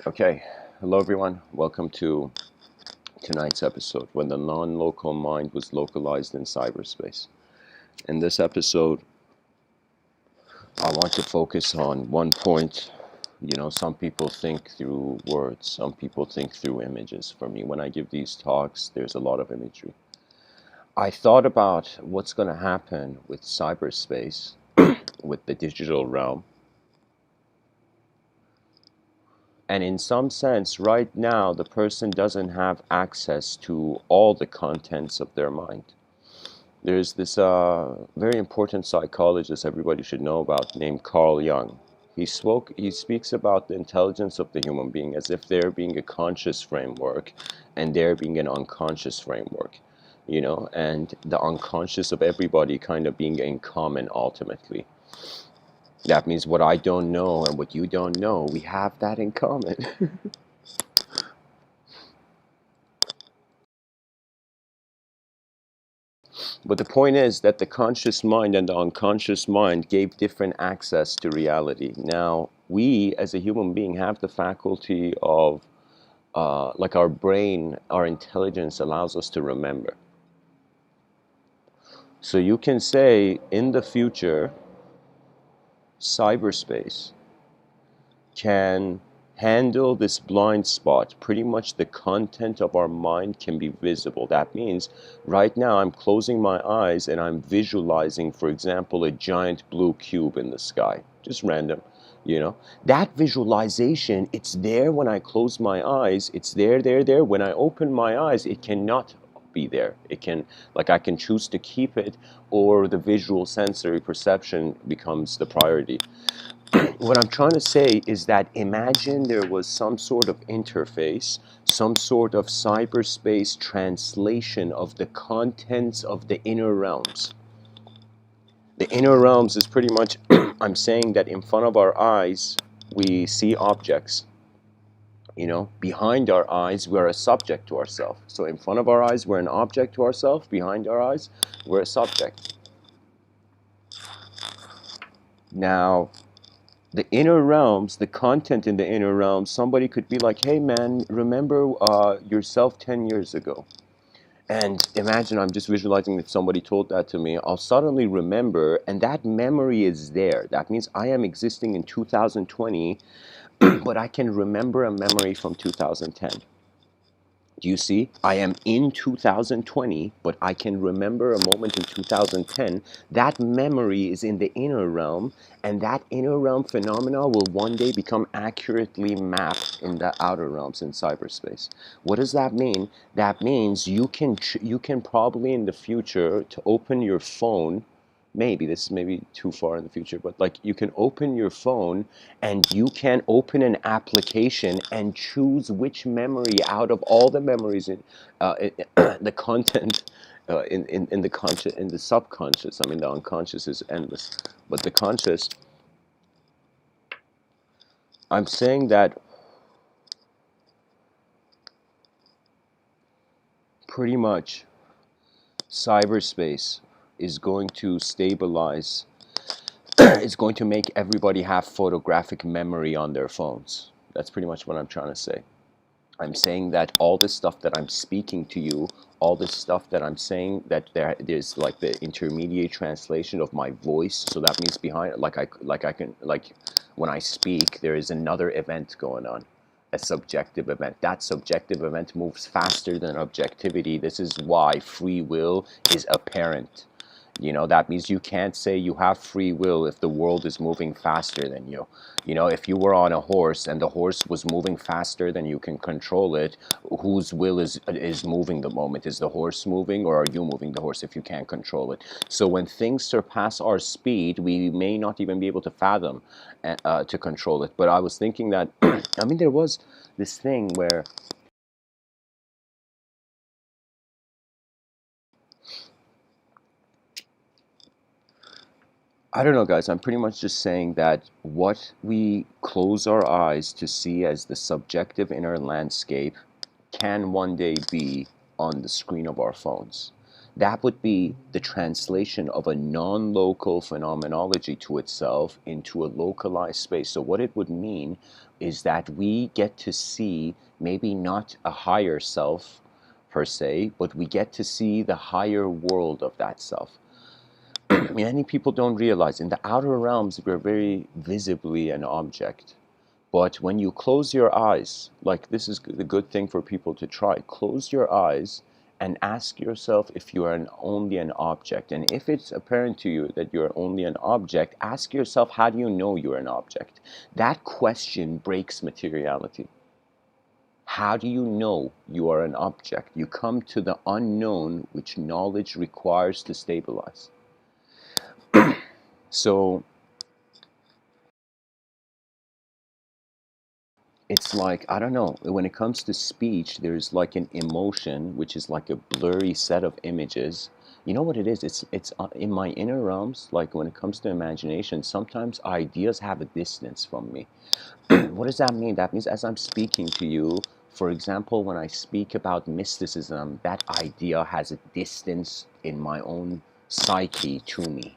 Okay, hello everyone. Welcome to tonight's episode when the non-local mind was localized in cyberspace. In this episode, I want to focus on one point. Some people think through words, some people think through images. For me, when I give these talks, there's a lot of imagery. I thought about what's going to happen with cyberspace, with the digital realm. And in some sense, right now, the person doesn't have access to all the contents of their mind. There's this very important psychologist everybody should know about named Carl Jung. He speaks about the intelligence of the human being as if there being a conscious framework and there being an unconscious framework, and the unconscious of everybody kind of being in common ultimately. That means what I don't know and what you don't know, we have that in common. But the point is that the conscious mind and the unconscious mind gave different access to reality. Now, we as a human being have the faculty of, like our brain, our intelligence allows us to remember. So you can say in the future, cyberspace can handle this blind spot. Pretty much the content of our mind can be visible. That means right now I'm closing my eyes and I'm visualizing, for example, a giant blue cube in the sky. Just random. That visualization, it's there when I close my eyes. It's there. When I open my eyes, it cannot be there. It can, like I can choose to keep it, or the visual sensory perception becomes the priority. What I'm trying to say is that imagine there was some sort of interface, some sort of cyberspace translation of the contents of the inner realms. The inner realms is pretty much, I'm saying that in front of our eyes, we see objects. Behind our eyes, we're a subject to ourselves. So in front of our eyes, we're an object to ourselves. Behind our eyes, we're a subject. Now, the inner realms, the content in the inner realms, somebody could be like, hey man, remember yourself 10 years ago. And imagine I'm just visualizing if somebody told that to me, I'll suddenly remember, and that memory is there. That means I am existing in 2020, but I can remember a memory from 2010. Do you see? I am in 2020, but I can remember a moment in 2010. That memory is in the inner realm, and that inner realm phenomena will one day become accurately mapped in the outer realms in cyberspace. What does that mean? That means you can probably in the future to open your phone. Maybe this is maybe too far in the future, but like you can open your phone and you can open an application and choose which memory out of all the memories in the content in the subconscious. I mean, the unconscious is endless, but the conscious. I'm saying that pretty much cyberspace is going to stabilize. It's going to make everybody have photographic memory on their phones. That's pretty much what I'm trying to say. I'm saying that all this stuff that I'm speaking to you, all this stuff that I'm saying, that there's like the intermediate translation of my voice. So that means behind, like I can, like when I speak, there is another event going on, a subjective event. That subjective event moves faster than objectivity. This is why free will is apparent. That means you can't say you have free will if the world is moving faster than you. If you were on a horse and the horse was moving faster than you can control it, whose will is moving the moment? Is the horse moving, or are you moving the horse if you can't control it? So when things surpass our speed, we may not even be able to fathom to control it. But I was thinking that, I mean, there was this thing where I don't know, guys. I'm pretty much just saying that what we close our eyes to see as the subjective inner landscape can one day be on the screen of our phones. That would be the translation of a non-local phenomenology to itself into a localized space. So what it would mean is that we get to see maybe not a higher self per se, but we get to see the higher world of that self. Many people don't realize in the outer realms we're very visibly an object. But when you close your eyes, like this is the good thing for people to try, close your eyes and ask yourself if you are only an object. And if it's apparent to you that you're only an object, ask yourself, how do you know you're an object? That question breaks materiality. How do you know you are an object? You come to the unknown, which knowledge requires to stabilize. So it's like, I don't know, when it comes to speech, there's like an emotion, which is like a blurry set of images. You know what it is? It's in my inner realms, like when it comes to imagination, sometimes ideas have a distance from me. What does that mean? That means as I'm speaking to you, for example, when I speak about mysticism, that idea has a distance in my own psyche to me.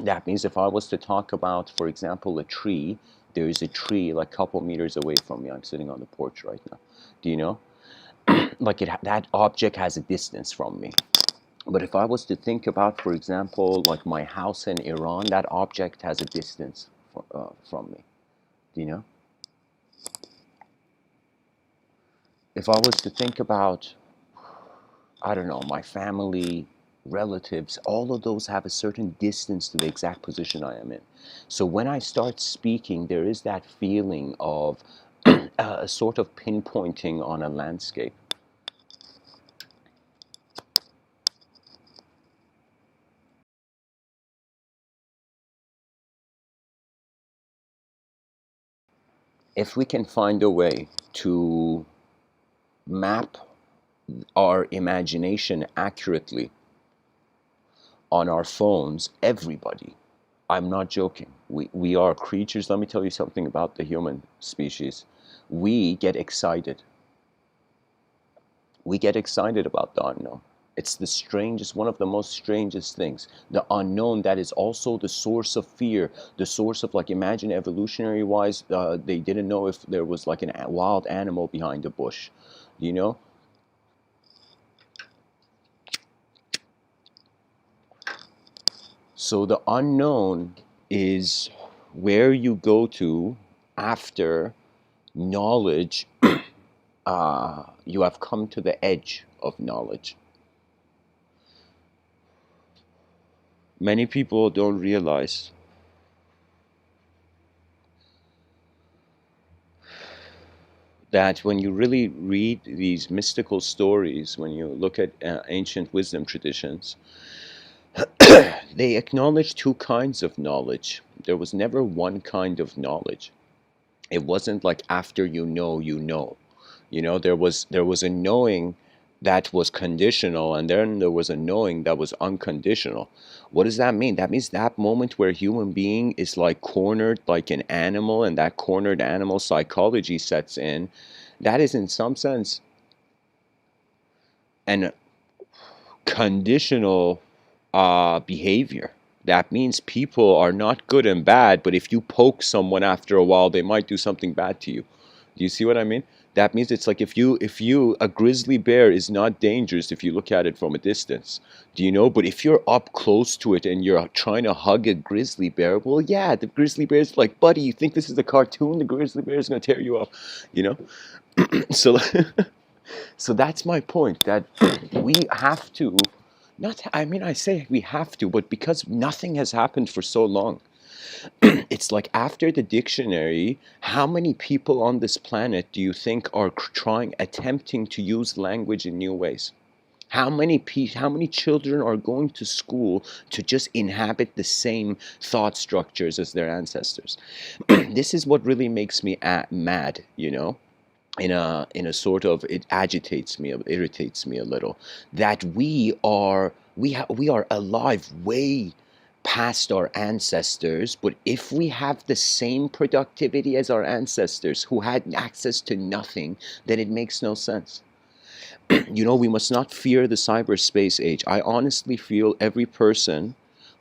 That means if I was to talk about, for example, a tree, there is a tree like a couple meters away from me. I'm sitting on the porch right now. Do you know? Like that object has a distance from me. But if I was to think about, for example, like my house in Iran, that object has a distance from me. Do you know? If I was to think about, I don't know, my family, relatives, all of those have a certain distance to the exact position I am in. So when I start speaking, there is that feeling of a sort of pinpointing on a landscape. If we can find a way to map our imagination accurately on our phones, everybody, I'm not joking. We are creatures. Let me tell you something about the human species. We get excited. We get excited about the unknown. It's the strangest, one of the most strangest things. The unknown that is also the source of fear, the source of, like, imagine evolutionary wise, they didn't know if there was like a wild animal behind the bush, you know? So the unknown is where you go to after knowledge, you have come to the edge of knowledge. Many people don't realize that when you really read these mystical stories, when you look at ancient wisdom traditions, they acknowledge two kinds of knowledge. There was never one kind of knowledge. It wasn't like after you know, you know. You know, there was a knowing that was conditional, and then there was a knowing that was unconditional. What does that mean? That means that moment where a human being is like cornered like an animal, and that cornered animal psychology sets in, that is in some sense an conditional behavior. That means people are not good and bad, but if you poke someone after a while, they might do something bad to you. Do you see what I mean? That means it's like if you a grizzly bear is not dangerous if you look at it from a distance. Do you know? But if you're up close to it and you're trying to hug a grizzly bear, well, yeah, the grizzly bear's like, buddy, you think this is a cartoon? The grizzly bear is gonna tear you up, you know? So so that's my point, that we have to, not, I mean, I say we have to, but because nothing has happened for so long, it's like after the dictionary, how many people on this planet do you think are attempting to use language in new ways? How many children are going to school to just inhabit the same thought structures as their ancestors? This is what really makes me mad, you know? In a sort of, it agitates me, irritates me a little, that we are alive way past our ancestors, but if we have the same productivity as our ancestors who had access to nothing, then it makes no sense. We must not fear the cyberspace age. I honestly feel every person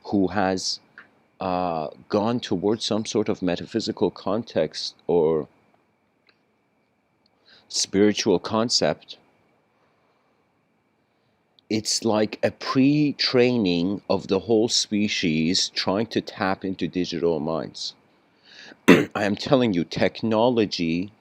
who has gone towards some sort of metaphysical context or spiritual concept, it's like a pre-training of the whole species trying to tap into digital minds. I am telling you, technology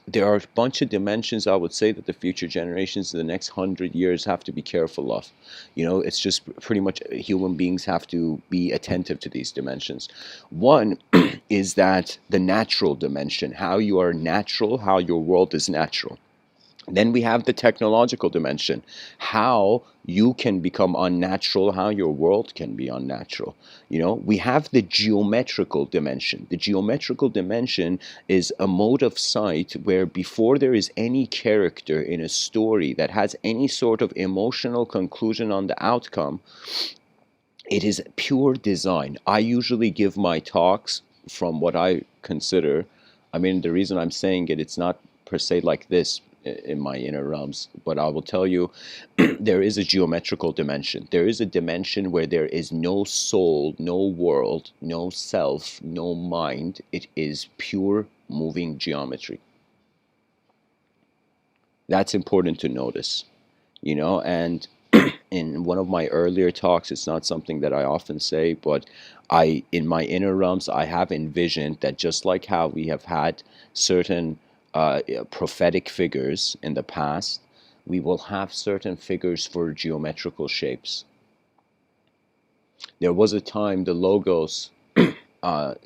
there are a bunch of dimensions I would say that the future generations in the next 100 years have to be careful of. It's just pretty much human beings have to be attentive to these dimensions. One is that the natural dimension, how you are natural, how your world is natural. Then we have the technological dimension, how you can become unnatural, how your world can be unnatural. We have the geometrical dimension. The geometrical dimension is a mode of sight where before there is any character in a story that has any sort of emotional conclusion on the outcome, it is pure design. I usually give my talks from what I consider, I mean, the reason I'm saying it's not per se like this in my inner realms, but I will tell you, there is a geometrical dimension. There is a dimension where there is no soul, no world, no self, no mind. It is pure moving geometry. That's important to notice, and in one of my earlier talks, it's not something that I often say, but in my inner realms, I have envisioned that just like how we have had certain prophetic figures in the past, we will have certain figures for geometrical shapes. There was a time the logos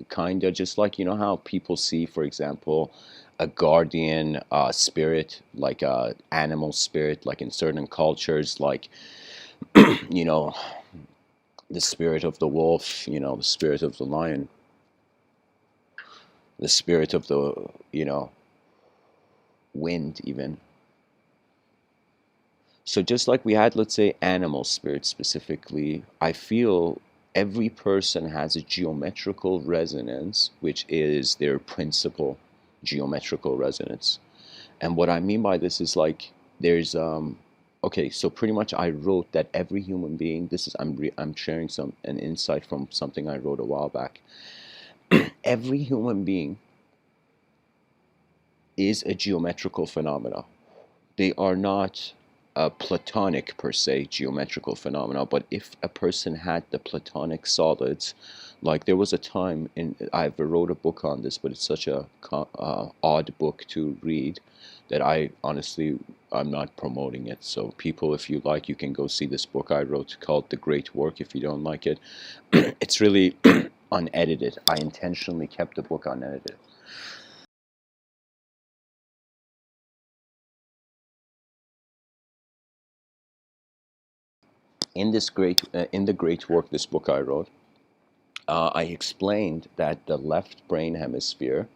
kind of just like, how people see, for example, a guardian spirit, like a animal spirit, like in certain cultures, like, you know, the spirit of the wolf, the spirit of the lion, the spirit of the, wind, even. So just like we had, let's say, animal spirits specifically, I feel every person has a geometrical resonance, which is their principal geometrical resonance. And what I mean by this is like there's okay, so pretty much I wrote that every human being, this is I'm sharing an insight from something I wrote a while back. Every human being is a geometrical phenomena. They are not a platonic per se geometrical phenomena, but if a person had the platonic solids, like there was a time I wrote a book on this, but it's such a odd book to read that I honestly I'm not promoting it. So people, if you like, you can go see this book I wrote called The Great Work. If you don't like it, it's really unedited. I intentionally kept the book unedited. In the great work, this book I wrote, I explained that the left brain hemisphere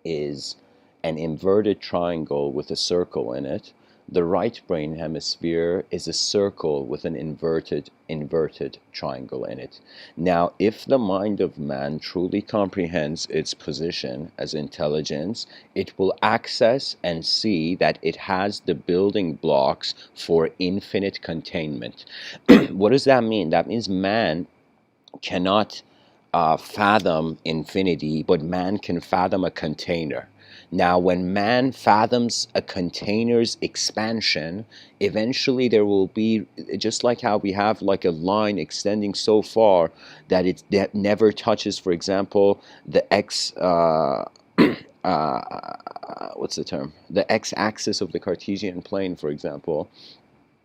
is an inverted triangle with a circle in it. The right brain hemisphere is a circle with an inverted triangle in it. Now, if the mind of man truly comprehends its position as intelligence, it will access and see that it has the building blocks for infinite containment. What does that mean? That means man cannot fathom infinity, but man can fathom a container. Now, when man fathoms a container's expansion, eventually there will be, just like how we have like a line extending so far that never touches, for example, the what's the term? The x-axis of the Cartesian plane, for example.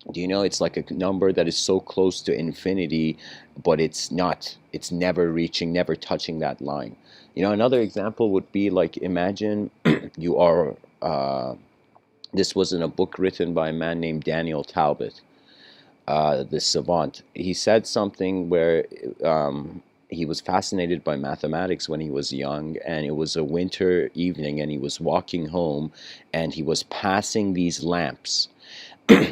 It's like a number that is so close to infinity, but it's never reaching, never touching that line. Another example would be like, imagine you are, this was in a book written by a man named Daniel Talbot, the savant. He said something where he was fascinated by mathematics when he was young, and it was a winter evening, and he was walking home, and he was passing these lamps,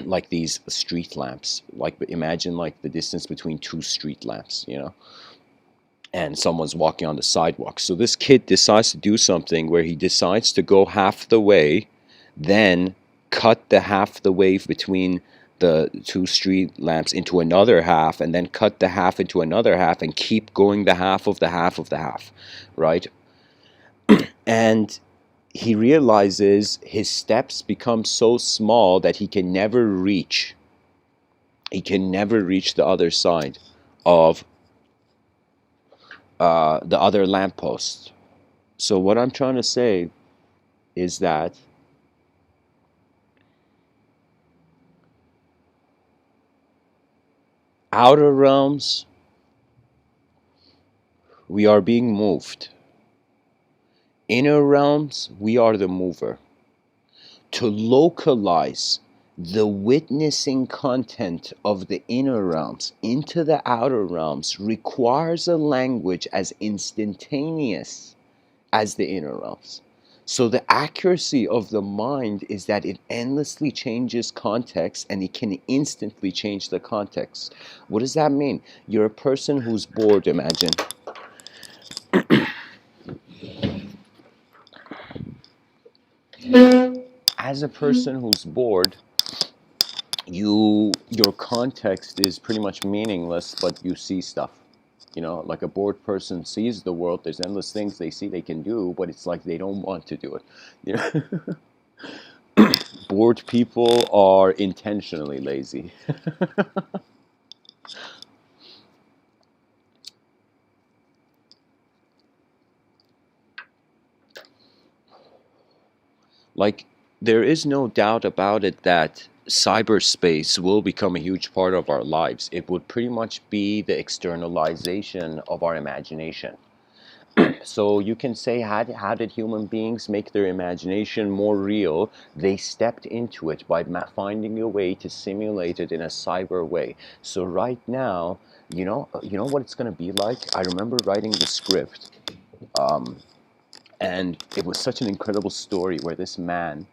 like these street lamps, like imagine like the distance between two street lamps, and someone's walking on the sidewalk. So this kid decides to do something where he decides to go half the way, then cut the half the wave between the two street lamps into another half, and then cut the half into another half, and keep going the half of the half of the half, right? And he realizes his steps become so small that he can never reach the other side of the other lamppost. So what I'm trying to say is that outer realms, we are being moved. Inner realms, we are the mover. To localize the witnessing content of the inner realms into the outer realms requires a language as instantaneous as the inner realms. So the accuracy of the mind is that it endlessly changes context, and it can instantly change the context. What does that mean? You're a person who's bored, imagine. As a person who's bored, your context is pretty much meaningless, but you see stuff. You know, like a bored person sees the world. There's endless things they see they can do, but it's like they don't want to do it. You know? Bored people are intentionally lazy. Like, there is no doubt about it that cyberspace will become a huge part of our lives. It would pretty much be the externalization of our imagination. So you can say, how did human beings make their imagination more real? They stepped into it by finding a way to simulate it in a cyber way. So right now, you know what it's going to be like? I remember writing the script, and it was such an incredible story where this man,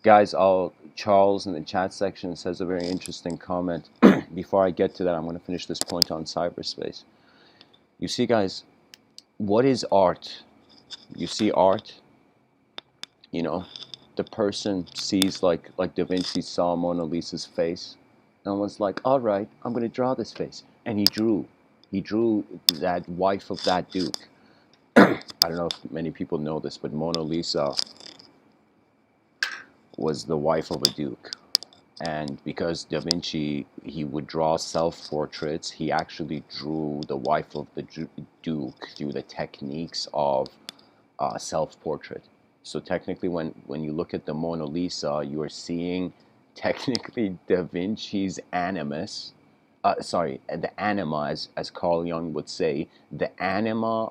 guys, Charles in the chat section says a very interesting comment. Before I get to that, I'm going to finish this point on cyberspace. You see, guys, what is art? You see art, you know, the person sees, like Da Vinci saw Mona Lisa's face and was like, all right, I'm going to draw this face. And he drew that wife of that duke. I don't know if many people know this, but Mona Lisa was the wife of a duke. And because Da Vinci, he would draw self-portraits, he actually drew the wife of the duke through the techniques of self-portrait. So technically, when you look at the Mona Lisa, you are seeing technically Da Vinci's animus. Sorry, the anima, as Carl Jung would say, the anima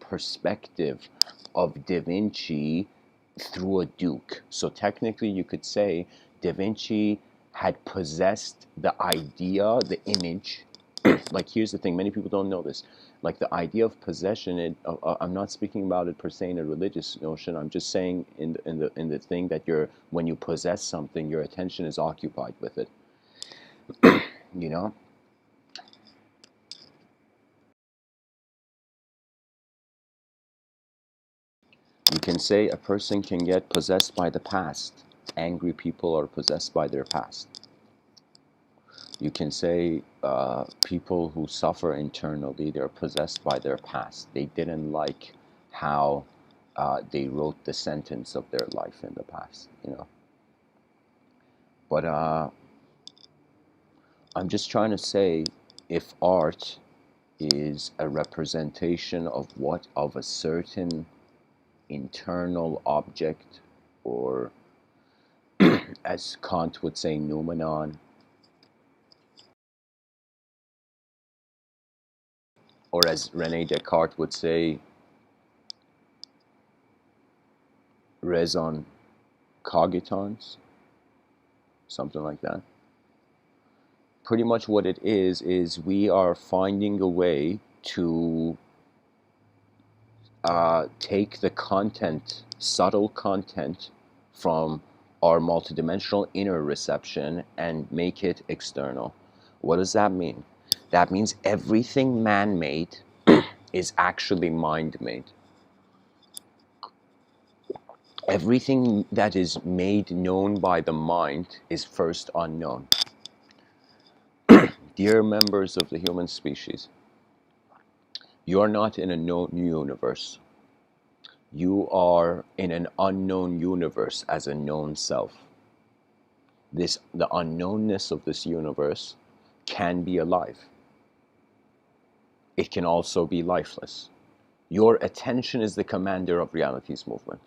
perspective of Da Vinci through a duke. So technically, you could say Da Vinci had possessed the idea, the image. Like, here's the thing: many people don't know this. Like, the idea of possession. I'm not speaking about it per se in a religious notion. I'm just saying in the thing that when you possess something, your attention is occupied with it. You know. You can say a person can get possessed by the past. Angry people are possessed by their past. You can say people who suffer internally, they're possessed by their past. They didn't like how they wrote the sentence of their life in the past, you know. But I'm just trying to say, if art is a representation of a certain internal object, or as Kant would say, noumenon, or as René Descartes would say, raison cogitans, something like that. Pretty much what it is we are finding a way to take the content, subtle content, from our multidimensional inner reception and make it external. What does that mean? That means everything man-made is actually mind-made. Everything that is made known by the mind is first unknown. Dear members of the human species, you are not in a known universe. You are in an unknown universe as a known self. The unknownness of this universe can be alive. It can also be lifeless. Your attention is the commander of reality's movement.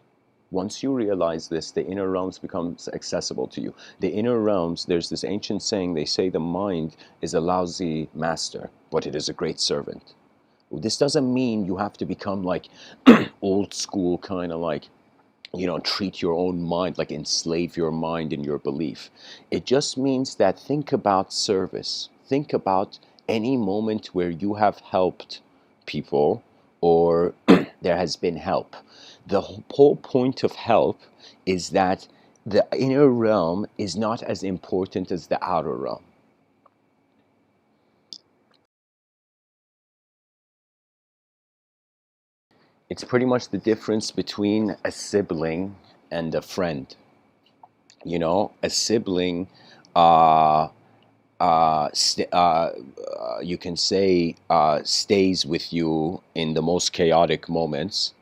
Once you realize this, the inner realms becomes accessible to you. The inner realms, there's this ancient saying, they say the mind is a lousy master, but it is a great servant. This doesn't mean you have to become like old school, kind of like, treat your own mind, like enslave your mind in your belief. It just means that think about service. Think about any moment where you have helped people or there has been help. The whole point of help is that the inner realm is not as important as the outer realm. It's pretty much the difference between a sibling and a friend. A sibling, uh, you can say, stays with you in the most chaotic moments,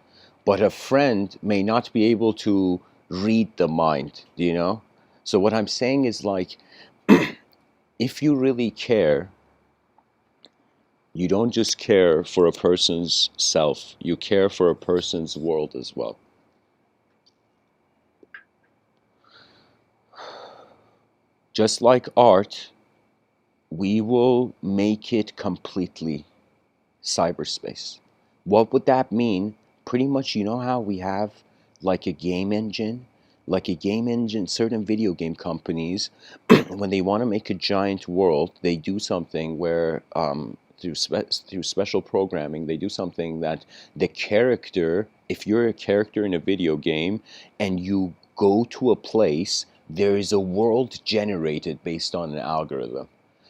but a friend may not be able to read the mind, do you know? So what I'm saying is, like, if you really care, you don't just care for a person's self, you care for a person's world as well. Just like art, we will make it completely cyberspace. What would that mean? Pretty much, you know how we have like a game engine? Like a game engine, certain video game companies, when they want to make a giant world, they do something where, through special programming, they do something that the character, if you're a character in a video game and you go to a place, there is a world generated based on an algorithm.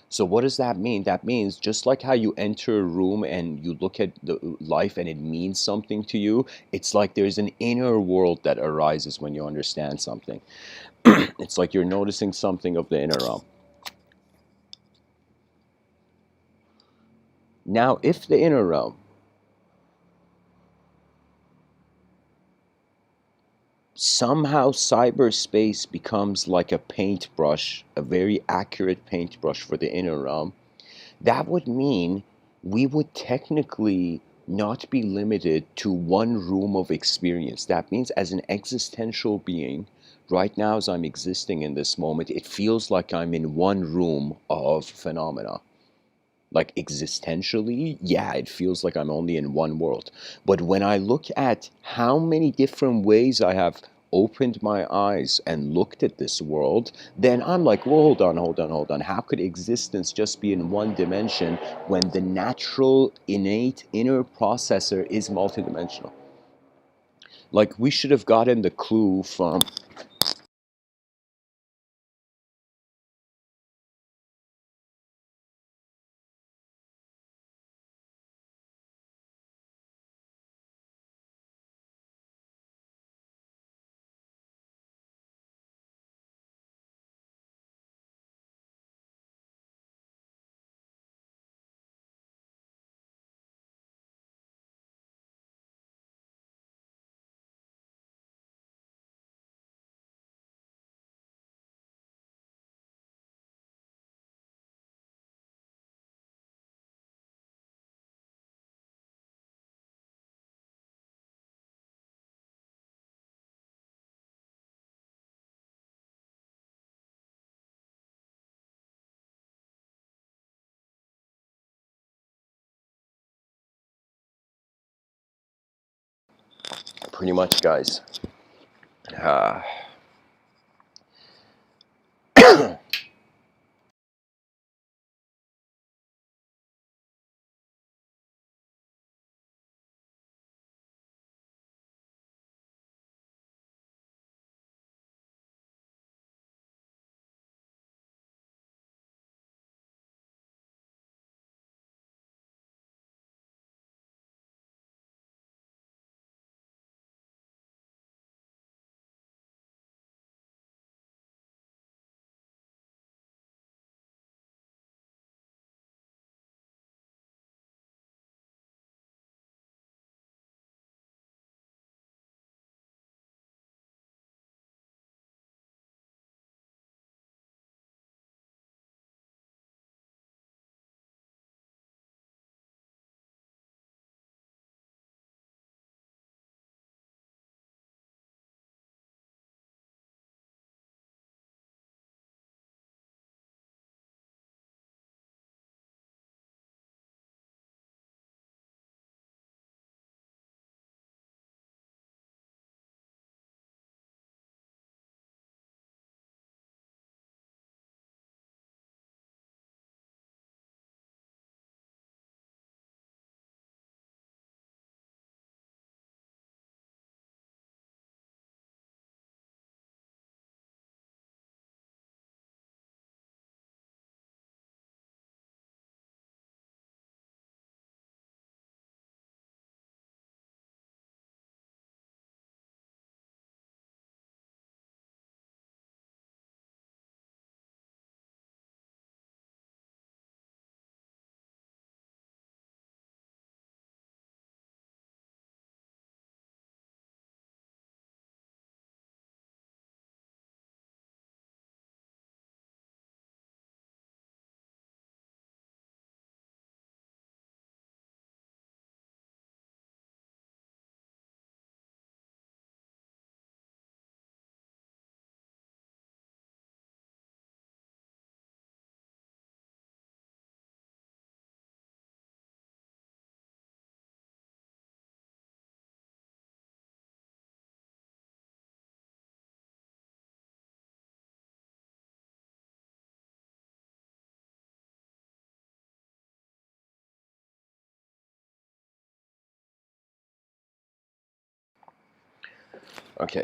So what does that mean? That means just like how you enter a room and you look at the life and it means something to you, it's like there's an inner world that arises when you understand something. It's like you're noticing something of the inner realm. Now, if the inner realm somehow cyberspace becomes like a paintbrush, a very accurate paintbrush for the inner realm, that would mean we would technically not be limited to one room of experience. That means, as an existential being, right now as I'm existing in this moment, it feels like I'm in one room of phenomena. Like existentially, yeah, it feels like I'm only in one world. But when I look at how many different ways I have opened my eyes and looked at this world, then I'm like, well, hold on, hold on, hold on. How could existence just be in one dimension when the natural, innate inner processor is multidimensional? Like, we should have gotten the clue from pretty much, guys. Uh, Okay.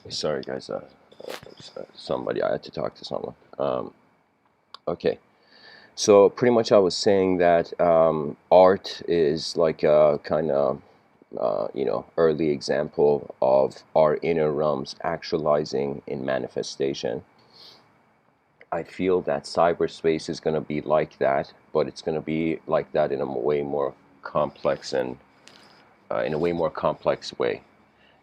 Sorry, guys. Somebody, I had to talk to someone. Okay. So pretty much, I was saying that art is like a kind of early example of our inner realms actualizing in manifestation. I feel that cyberspace is going to be like that, but it's going to be like that in a way more complex and in a way more complex way.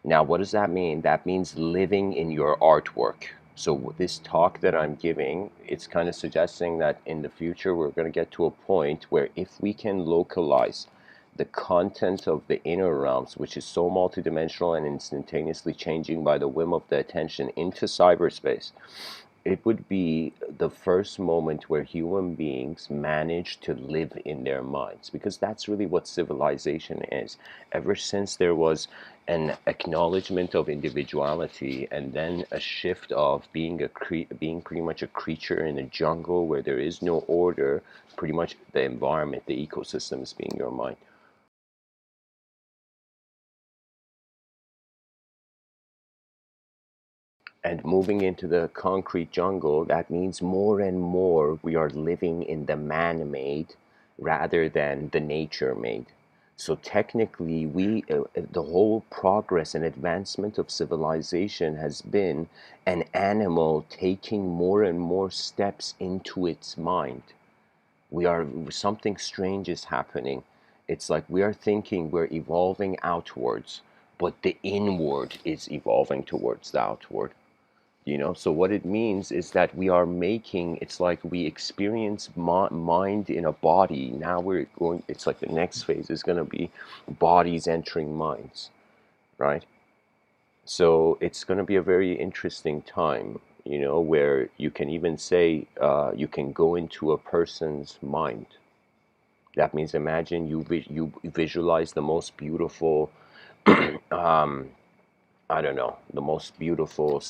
Now, what does that mean? That means living in your artwork. So this talk that I'm giving, it's kind of suggesting that in the future we're going to get to a point where if we can localize the content of the inner realms, which is so multidimensional and instantaneously changing by the whim of the attention, into cyberspace, it would be the first moment where human beings manage to live in their minds, because that's really what civilization is. Ever since there was an acknowledgement of individuality and then a shift of being pretty much a creature in a jungle where there is no order, pretty much the environment, the ecosystem is being your mind. And moving into the concrete jungle, that means more and more we are living in the man-made rather than the nature-made. So technically, the whole progress and advancement of civilization has been an animal taking more and more steps into its mind. Something strange is happening. It's like we are thinking we're evolving outwards, but the inward is evolving towards the outward. So what it means is that we are making, it's like we experience mind in a body. Now we're going, it's like the next phase is going to be bodies entering minds, right? So it's going to be a very interesting time, where you can even say you can go into a person's mind. That means imagine you visualize the most beautiful, um, I don't know, the most beautiful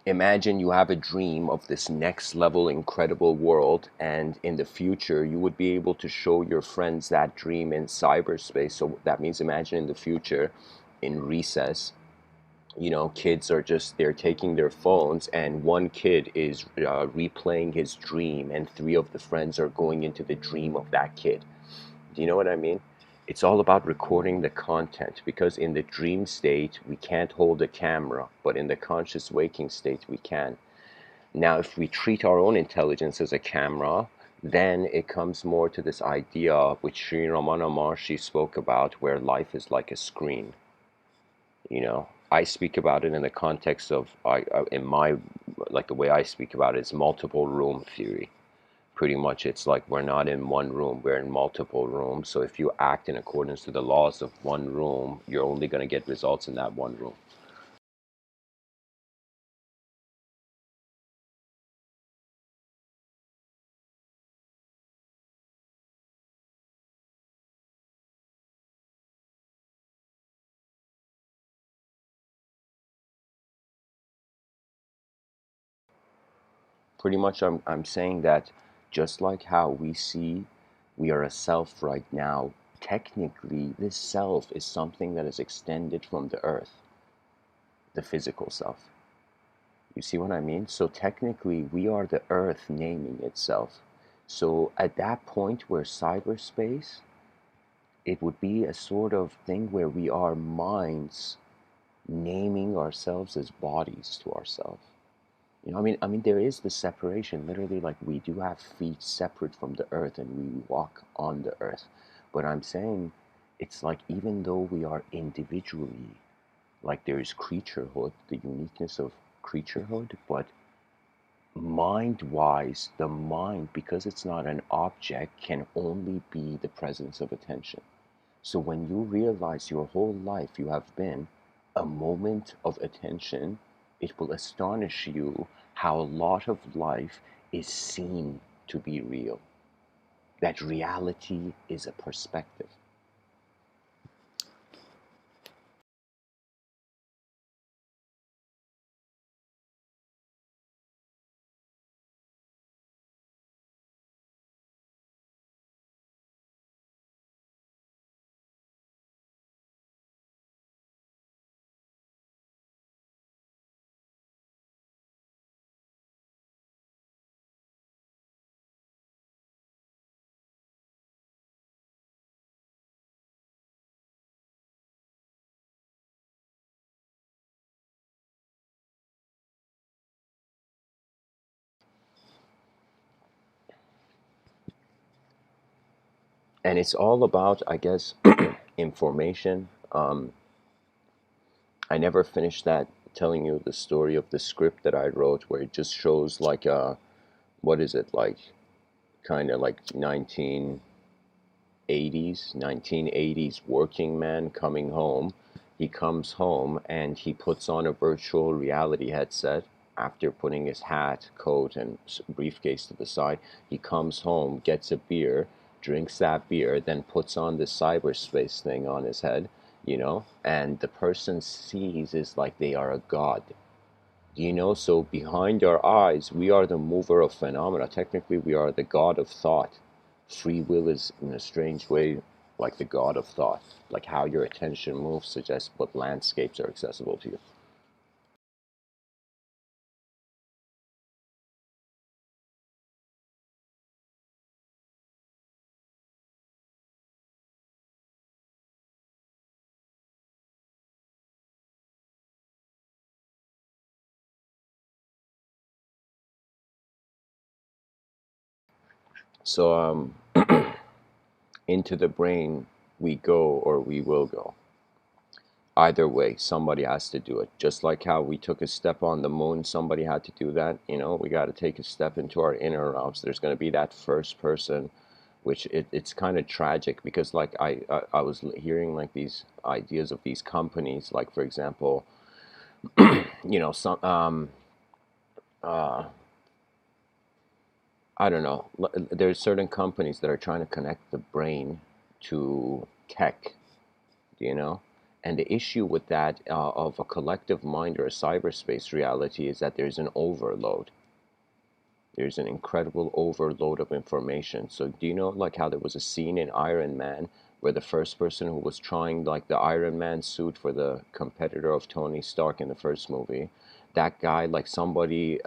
imagine you have a dream of this next level incredible world, and in the future you would be able to show your friends that dream in cyberspace. So that means imagine in the future, in recess, kids are just, they're taking their phones and one kid is replaying his dream and three of the friends are going into the dream of that kid. Do you know what I mean? It's all about recording the content, because in the dream state we can't hold a camera, but in the conscious waking state we can. Now, if we treat our own intelligence as a camera, then it comes more to this idea which Sri Ramana Maharshi spoke about, where life is like a screen. I speak about it in the context of, in my, like the way I speak about it is multiple room theory. Pretty much, it's like we're not in one room, we're in multiple rooms. So if you act in accordance to the laws of one room, you're only going to get results in that one room. Pretty much, I'm saying that just like how we see we are a self right now, technically, this self is something that is extended from the earth, the physical self. You see what I mean? So technically, we are the earth naming itself. So at that point where cyberspace, it would be a sort of thing where we are minds naming ourselves as bodies to ourselves. I mean, there is the separation. Literally, like we do have feet separate from the earth, and we walk on the earth. But I'm saying, it's like even though we are individually, like there is creaturehood, the uniqueness of creaturehood, but mind-wise, the mind, because it's not an object, can only be the presence of attention. So when you realize your whole life you have been a moment of attention, it will astonish you how a lot of life is seen to be real. That reality is a perspective. And it's all about, I guess, information. I never finished that telling you the story of the script that I wrote, where it just shows like what is it, like kind of like 1980s working man coming home. He comes home and he puts on a virtual reality headset. After putting his hat, coat, and briefcase to the side, he comes home, gets a beer, drinks that beer, then puts on the cyberspace thing on his head, and the person sees is like they are a god. So behind our eyes, we are the mover of phenomena. Technically, we are the god of thought. Free will is, in a strange way, like the god of thought. Like how your attention moves suggests what landscapes are accessible to you. So, into the brain we go or we will go. Either way, somebody has to do it. Just like how we took a step on the moon, somebody had to do that. We got to take a step into our inner realms. There's going to be that first person, which it's kind of tragic because like I was hearing like these ideas of these companies, like for example, some uh, I don't know. There's certain companies that are trying to connect the brain to tech, you know? And the issue with that of a collective mind or a cyberspace reality is that there's an overload. There's an incredible overload of information. So do you know like how there was a scene in Iron Man where the first person who was trying like the Iron Man suit for the competitor of Tony Stark in the first movie, that guy like somebody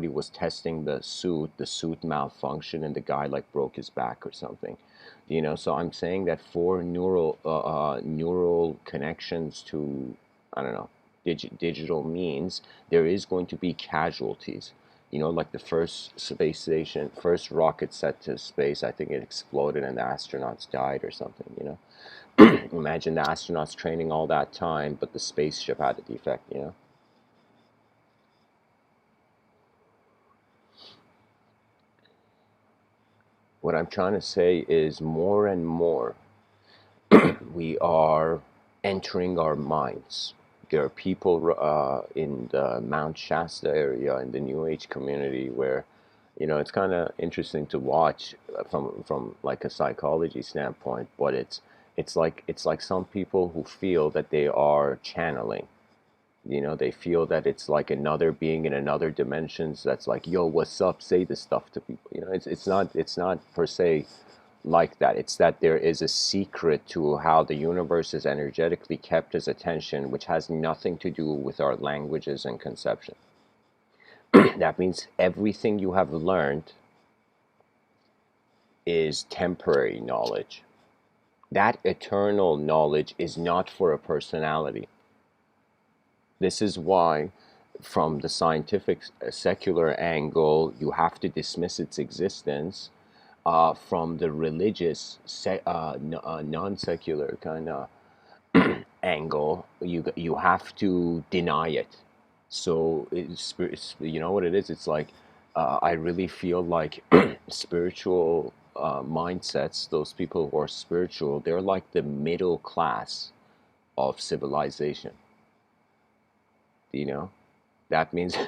was testing the suit malfunctioned, and the guy like broke his back or something. So I'm saying that for neural connections to, I don't know, digital means, there is going to be casualties. Like the first space station, first rocket set to space, I think it exploded and the astronauts died or something. Imagine the astronauts training all that time, but the spaceship had a defect. What I'm trying to say is more and more we are entering our minds. There are people in the Mount Shasta area in the New Age community where, it's kind of interesting to watch from like a psychology standpoint. But it's like some people who feel that they are channeling. They feel that it's like another being in another dimensions that's like, yo, what's up? Say this stuff to people. It's not per se like that. It's that there is a secret to how the universe is energetically kept as attention, which has nothing to do with our languages and conception. That means everything you have learned is temporary knowledge. That eternal knowledge is not for a personality. This is why, from the scientific secular angle, you have to dismiss its existence. From the religious, non-secular kind of angle, you have to deny it. So you know what it is? It's like I really feel like spiritual mindsets, those people who are spiritual, they're like the middle class of civilization. You know, that means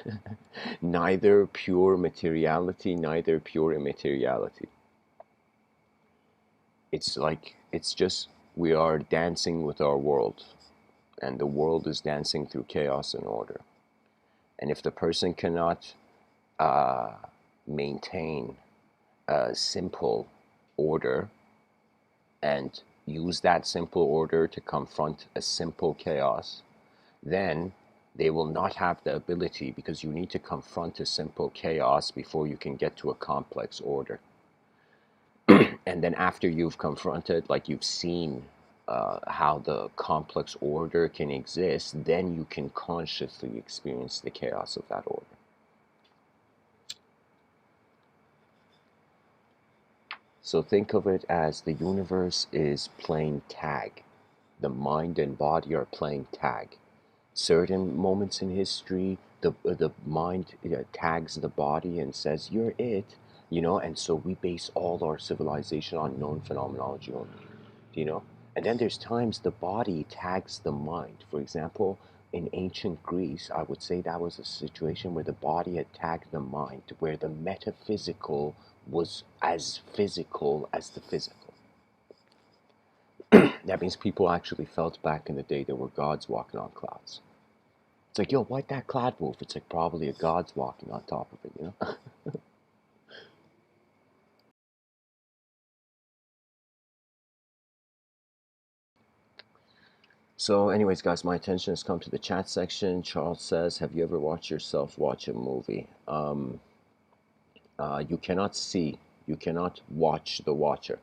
neither pure materiality, neither pure immateriality. It's like it's just we are dancing with our world, and the world is dancing through chaos and order. And if the person cannot uh, maintain a simple order and use that simple order to confront a simple chaos, then they will not have the ability, because you need to confront a simple chaos before you can get to a complex order. And then after you've confronted, like you've seen how the complex order can exist, then you can consciously experience the chaos of that order. So think of it as the universe is playing tag. The mind and body are playing tag. Certain moments in history, the mind tags the body and says you're it, and so we base all our civilization on known phenomenology only, and then there's times the body tags the mind. For example, in ancient Greece, I would say that was a situation where the body had tagged the mind, where the metaphysical was as physical as the physical. That means people actually felt back in the day there were gods walking on clouds. It's like, yo, why'd that cloud move? It's like probably a god's walking on top of it. So anyways, guys, my attention has come to the chat section. Charles says, have you ever watched yourself watch a movie? You cannot see. You cannot watch the watcher.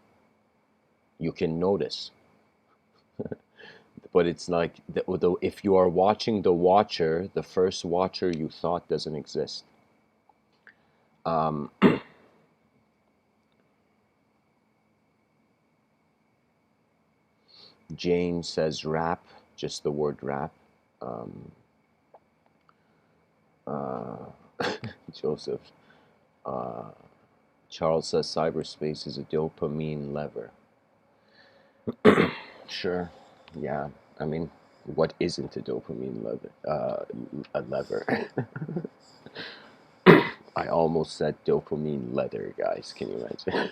You can notice. But it's like, although if you are watching the watcher, the first watcher you thought doesn't exist. Um, Jane says rap, just the word rap. Um, uh, Joseph. Uh, Charles says cyberspace is a dopamine lever. Sure, yeah. I mean, what isn't a dopamine lever? A lever. I almost said dopamine leather, guys. Can you imagine?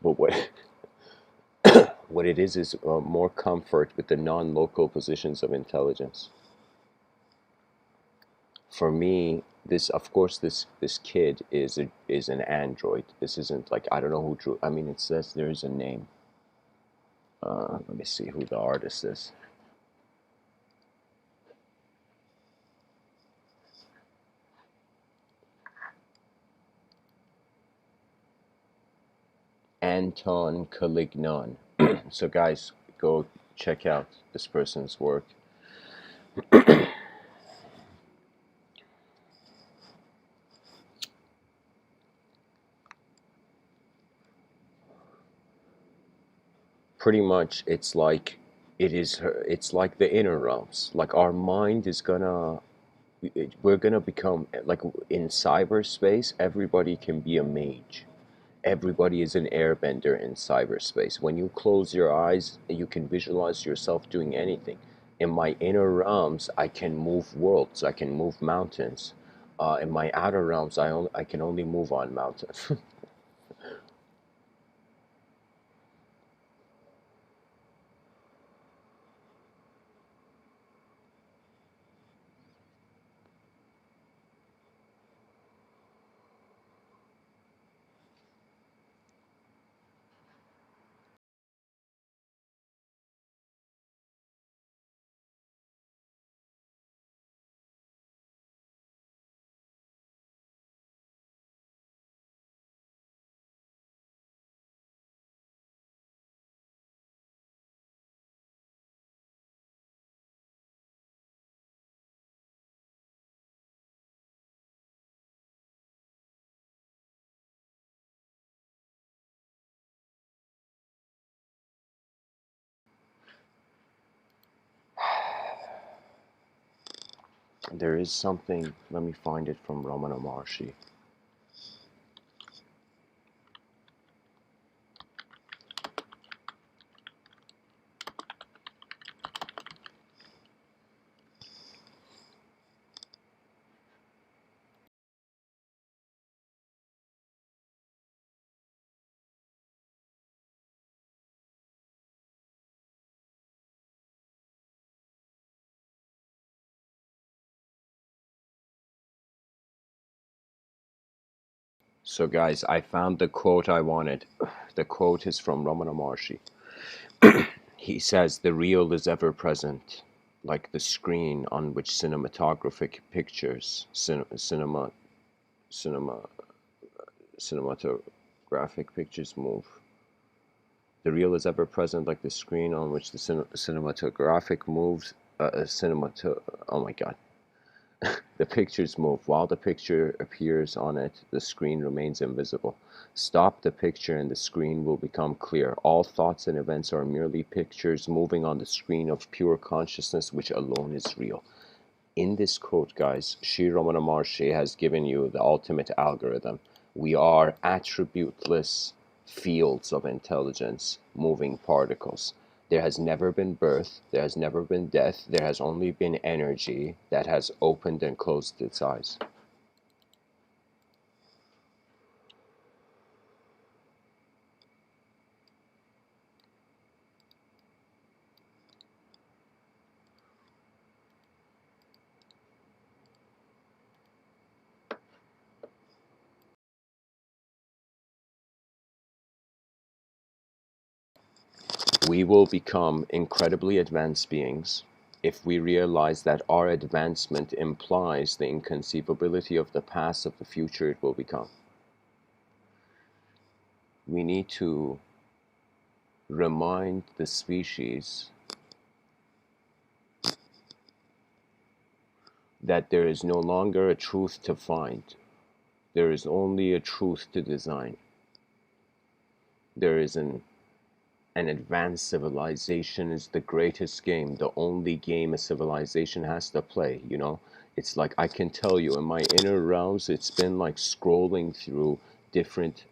But what it is more comfort with the non-local positions of intelligence. For me, this, of course, this kid is an android. This isn't like, I don't know who drew. I mean, it says there is a name. Let me see who the artist is. Anton Calignon. So guys, go check out this person's work. Pretty much, it's like the inner realms. Like our mind is gonna, we're gonna become like in cyberspace. Everybody can be a mage. Everybody is an airbender in cyberspace. When you close your eyes, you can visualize yourself doing anything. In my inner realms, I can move worlds. I can move mountains. In my outer realms, I can only move on mountains. There is something, let me find it from Ramana Maharshi. So guys, I found the quote I wanted. The quote is from Ramana Maharshi. He says, the real is ever present, like the screen on which cinematographic pictures, cinema, cinematographic pictures move. The real is ever present, like the screen on which the cinematographic moves. Oh my god. The pictures move. While the picture appears on it, the screen remains invisible. Stop the picture and the screen will become clear. All thoughts and events are merely pictures moving on the screen of pure consciousness, which alone is real. In this quote, guys, Sri Ramana Maharshi has given you the ultimate algorithm. We are attributeless fields of intelligence, moving particles. There has never been birth, there has never been death, there has only been energy that has opened and closed its eyes. We will become incredibly advanced beings if we realize that our advancement implies the inconceivability of the past, of the future it will become. We need to remind the species that there is no longer a truth to find. There is only a truth to design. There is an advanced civilization is the greatest game, the only game a civilization has to play, you know? It's like, I can tell you, in my inner realms, it's been like scrolling through different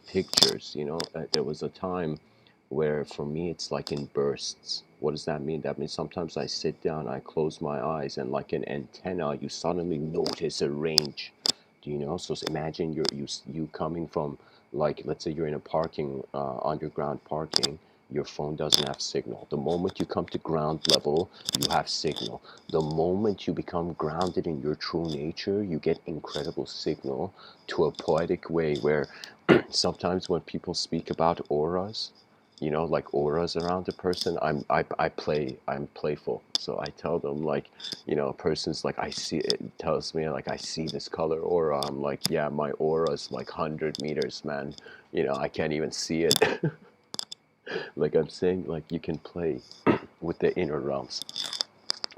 pictures, you know? There was a time where, for me, it's like in bursts. What does that mean? That means sometimes I sit down, I close my eyes, and like an antenna, you suddenly notice a range. Do you know? So imagine you coming from, like, let's say you're in a parking, underground parking, your phone doesn't have signal. The moment you come to ground level, you have signal. The moment you become grounded in your true nature, you get incredible signal to a poetic way where sometimes when people speak about auras, you know, like auras around a person, I'm playful. So I tell them, like, you know, a person's like, I see it, tells me like, I see this color aura. I'm like, yeah, my aura is like 100 meters, man. You know, I can't even see it. Like I'm saying, like, you can play with the inner realms,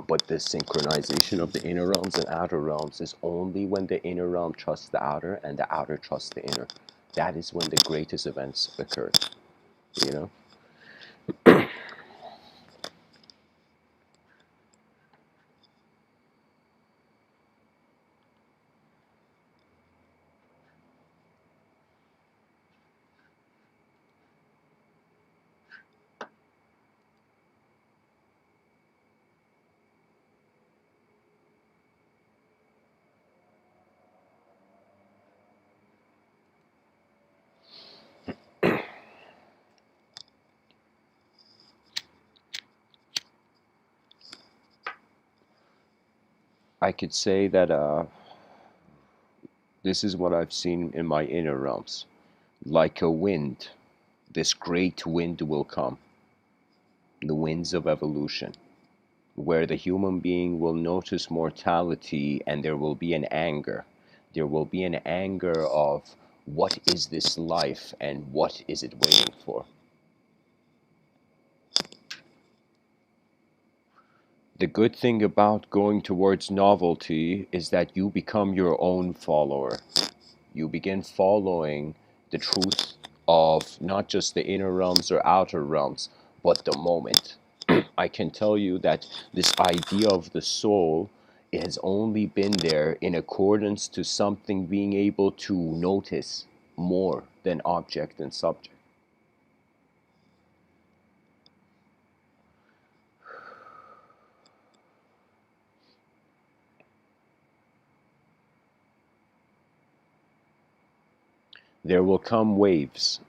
but the synchronization of the inner realms and outer realms is only when the inner realm trusts the outer and the outer trusts the inner. That is when the greatest events occur, you know? I could say that this is what I've seen in my inner realms. Like a wind, this great wind will come, the winds of evolution, where the human being will notice mortality and there will be an anger. There will be an anger of, what is this life and what is it waiting for? The good thing about going towards novelty is that you become your own follower. You begin following the truth of not just the inner realms or outer realms, but the moment. I can tell you that this idea of the soul has only been there in accordance to something being able to notice more than object and subject. There will come waves,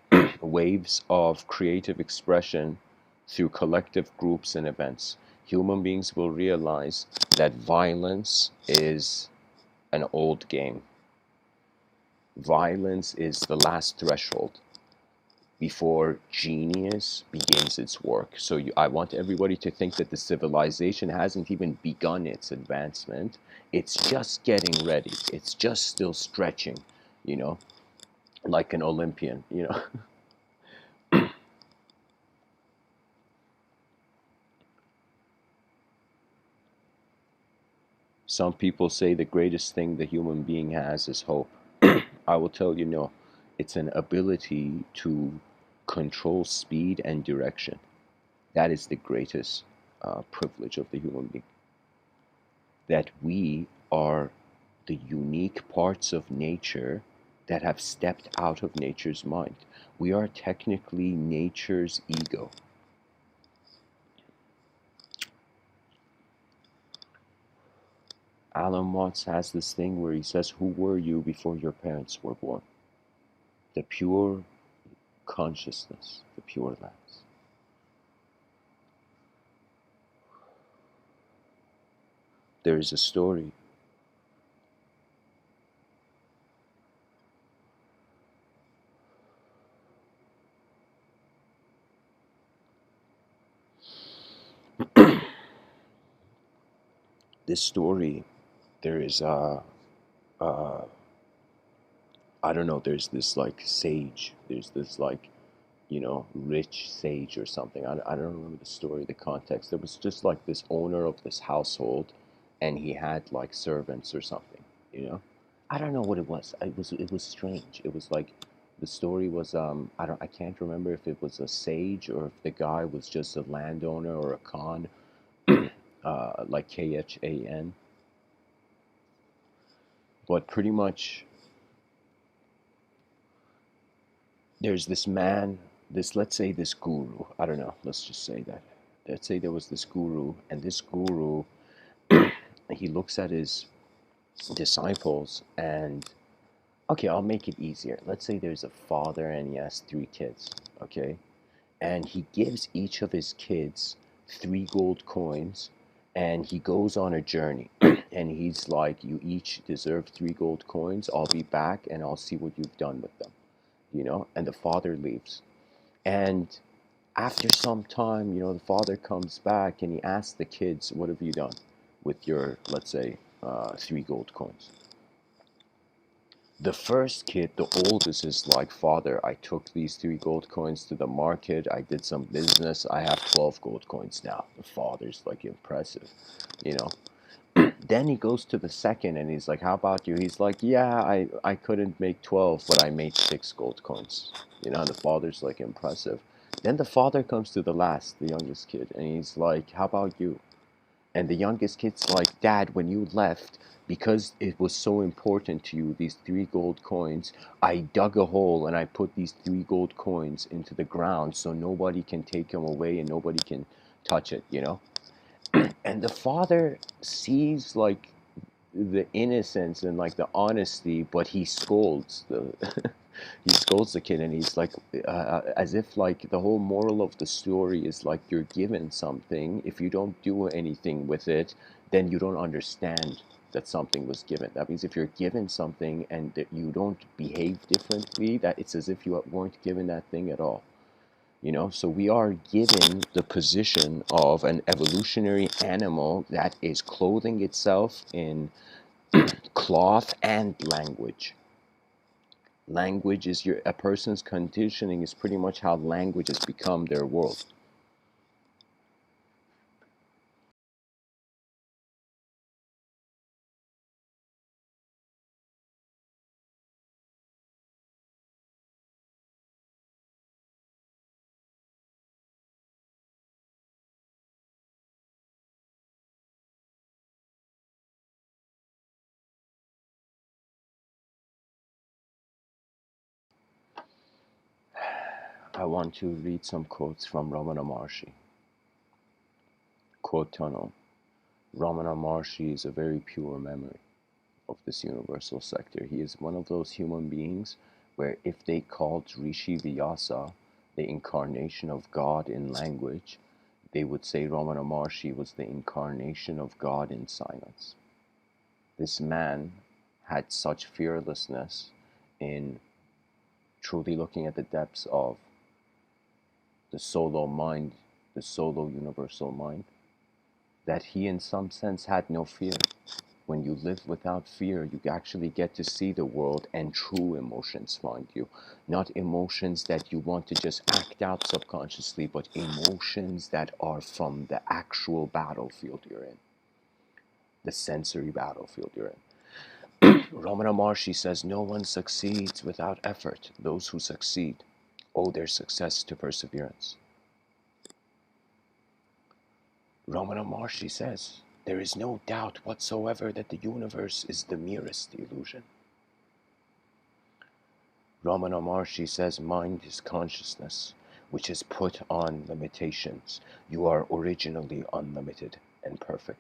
waves of creative expression through collective groups and events. Human beings will realize that violence is an old game. Violence is the last threshold before genius begins its work. So I want everybody to think that the civilization hasn't even begun its advancement. It's just getting ready. It's just still stretching, you know, like an Olympian, you know. Some people say the greatest thing the human being has is hope. I will tell you no. It's an ability to control speed and direction. That is the greatest privilege of the human being. That we are the unique parts of nature that have stepped out of nature's mind. We are technically nature's ego. Alan Watts has this thing where he says, who were you before your parents were born? The pure consciousness, the pure lens. There is a story. This story, there is uh, I don't know, there's this like sage, there's this like, rich sage or something. I don't remember the story, the context. There was just like this owner of this household, and he had like servants or something, you know? I don't know what it was. It was strange. It was like the story was I can't remember if it was a sage or if the guy was just a landowner or a Khan, like Khan. But pretty much there's this man, this, let's say, this guru. I don't know, let's just say that. Let's say there was this guru, and this guru, he looks at his disciples, and okay, I'll make it easier. Let's say there's a father and he has three kids, okay? And he gives each of his kids three gold coins, and he goes on a journey. And he's like, you each deserve three gold coins. I'll be back and I'll see what you've done with them, and the father leaves. And after some time, the father comes back and he asks the kids, what have you done with your, let's say, three gold coins? The first kid, the oldest, is like, father, I took these three gold coins to the market, I did some business, I have 12 gold coins now. The father's like, impressive, you know. Then he goes to the second and he's like, how about you? He's like, yeah, I couldn't make 12, but I made 6 gold coins. The father's like, impressive. Then the father comes to the last, the youngest kid, and he's like, how about you? And the youngest kid's like, Dad, when you left, because it was so important to you, these three gold coins, I dug a hole and I put these three gold coins into the ground so nobody can take them away and nobody can touch it. And the father sees like the innocence and like the honesty, but he scolds the he scolds the kid, and he's like, as if like the whole moral of the story is like, you're given something. If you don't do anything with it, then you don't understand that something was given. That means if you're given something and that you don't behave differently, that it's as if you weren't given that thing at all. So we are given the position of an evolutionary animal that is clothing itself in cloth and language. Language is a person's conditioning is pretty much how language has become their world. I want to read some quotes from Ramana Maharshi. Quote tunnel. Ramana Maharshi is a very pure memory of this universal sector. He is one of those human beings where if they called Rishi Vyasa the incarnation of God in language, they would say Ramana Maharshi was the incarnation of God in silence. This man had such fearlessness in truly looking at the depths of the solo mind, the solo universal mind, that he in some sense had no fear. When you live without fear, you actually get to see the world, and true emotions find you. Not emotions that you want to just act out subconsciously, but emotions that are from the actual battlefield you're in. the sensory battlefield you're in. Ramana Maharshi says, no one succeeds without effort. Those who succeed owe their success to perseverance. Ramana Maharshi says, there is no doubt whatsoever that the universe is the merest illusion. Ramana Maharshi says, mind is consciousness, which has put on limitations. You are originally unlimited and perfect.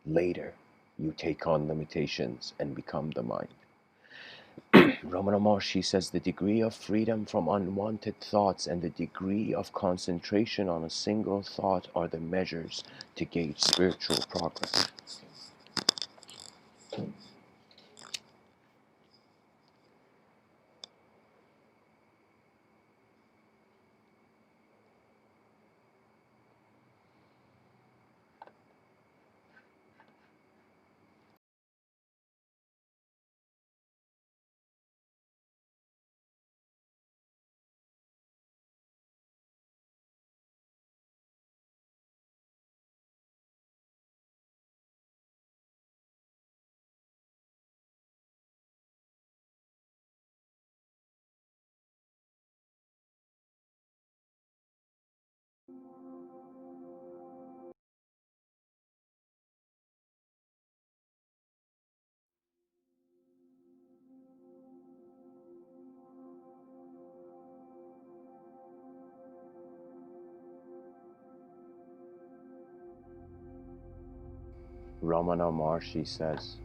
Later, you take on limitations and become the mind. Ramana Maharshi says the degree of freedom from unwanted thoughts and the degree of concentration on a single thought are the measures to gauge spiritual progress. Ramana Maharshi says,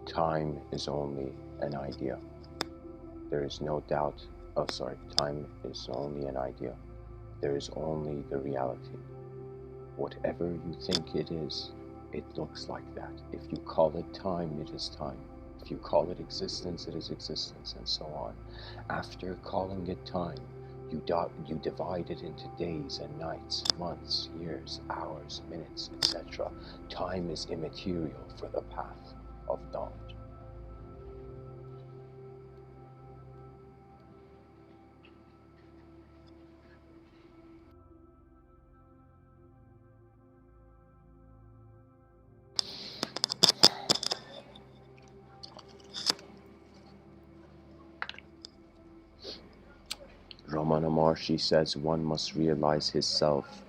time is only an idea. There is no doubt, time is only an idea. There is only the reality. Whatever you think it is, it looks like that. If you call it time, it is time. If you call it existence, it is existence, and so on. After calling it time, you divide it into days and nights, months, years, hours, minutes, etc. Time is immaterial for the path of knowledge. Ramana Maharshi says one must realize his self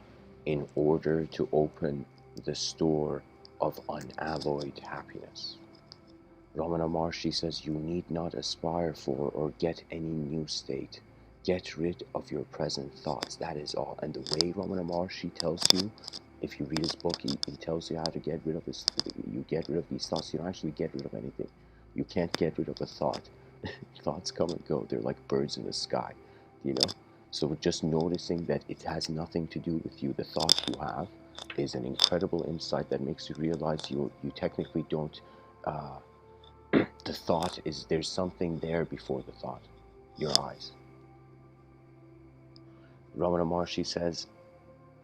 in order to open the store of unalloyed happiness. Ramana Maharshi says you need not aspire for or get any new state. Get rid of your present thoughts. That is all. And the way Ramana Maharshi tells you, if you read his book, he tells you how to get rid of this. You get rid of these thoughts. You don't actually get rid of anything. You can't get rid of a thought. Thoughts come and go. They're like birds in the sky, you know? So just noticing that it has nothing to do with you. The thought you have is an incredible insight that makes you realize you technically don't... the thought is, there's something there before the thought, your eyes. Ramana Maharshi says,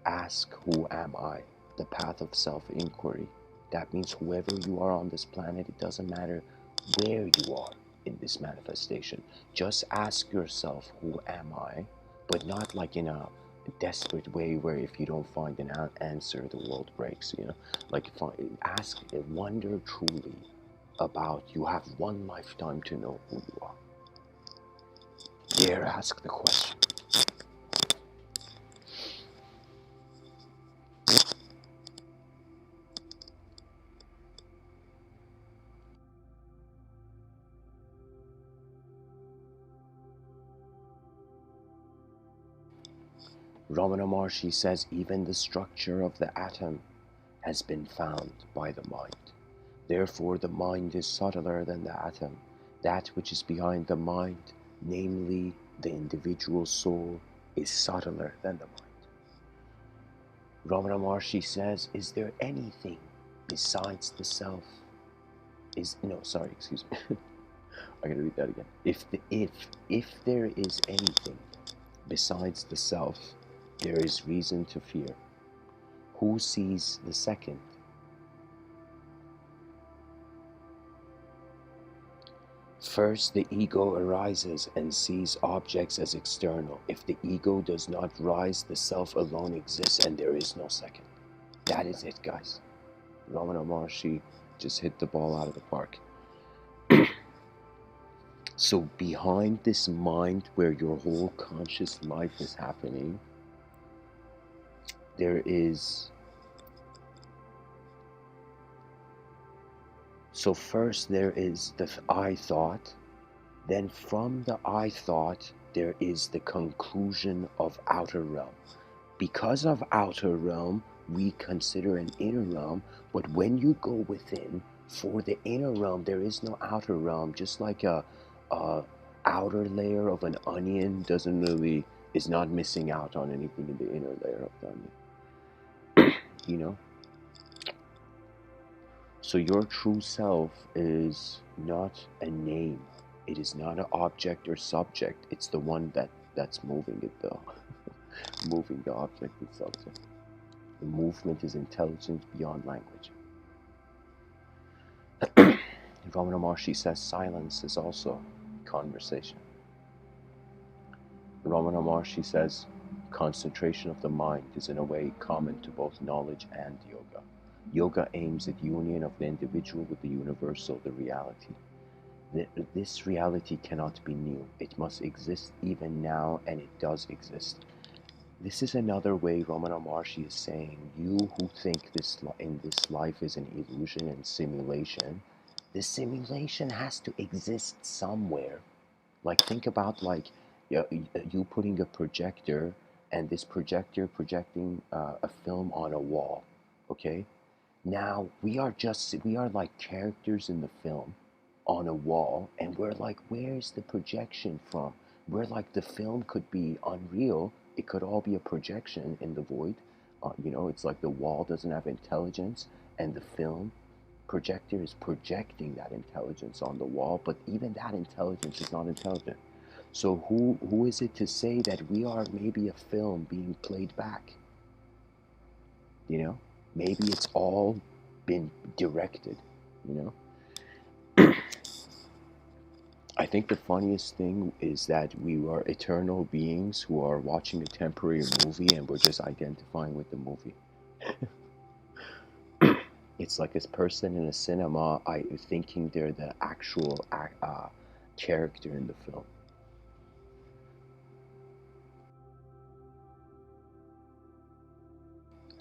ask who am I, the path of self-inquiry. That means whoever you are on this planet, it doesn't matter where you are in this manifestation. Just ask yourself, who am I? But not like in a desperate way where if you don't find an answer, the world breaks, you know? Like, ask, wonder truly about, you have one lifetime to know who you are. Dare ask the question. Ramana Maharshi says even the structure of the atom has been found by the mind. Therefore, the mind is subtler than the atom. That which is behind the mind, namely the individual soul, is subtler than the mind. Ramana Maharshi says, is there anything besides the self? Excuse me. I gotta read that again. If there is anything besides the self, there is reason to fear. Who sees the second? First, the ego arises and sees objects as external. If the ego does not rise, the self alone exists and there is no second. That is it, guys. Ramana Maharshi just hit the ball out of the park. So behind this mind where your whole conscious life is happening, there is... So first there is the I thought, then from the I thought there is the conclusion of outer realm. Because of outer realm, we consider an inner realm, but when you go within, for the inner realm, there is no outer realm. Just like a outer layer of an onion is not missing out on anything in the inner layer of the onion. You know? So your true self is not a name. It is not an object or subject. It's the one that's moving it though. Moving the object and subject. The movement is intelligence beyond language. Ramana Maharshi says silence is also conversation. Ramana Maharshi says concentration of the mind is in a way common to both knowledge and yoga. Yoga aims at union of the individual with the universal, the reality. This reality cannot be new. It must exist even now, and it does exist. This is another way Ramana Maharshi is saying, you who think in this life is an illusion and simulation, the simulation has to exist somewhere. Like, think about you putting a projector and this projector projecting a film on a wall, okay? Now, we are like characters in the film on a wall, and we're like, where's the projection from? We're like, the film could be unreal. It could all be a projection in the void. It's like the wall doesn't have intelligence, and the film projector is projecting that intelligence on the wall, but even that intelligence is not intelligent. So who is it to say that we are maybe a film being played back? Maybe it's all been directed, you know? I think the funniest thing is that we are eternal beings who are watching a temporary movie and we're just identifying with the movie. It's like this person in a cinema thinking they're the actual character in the film.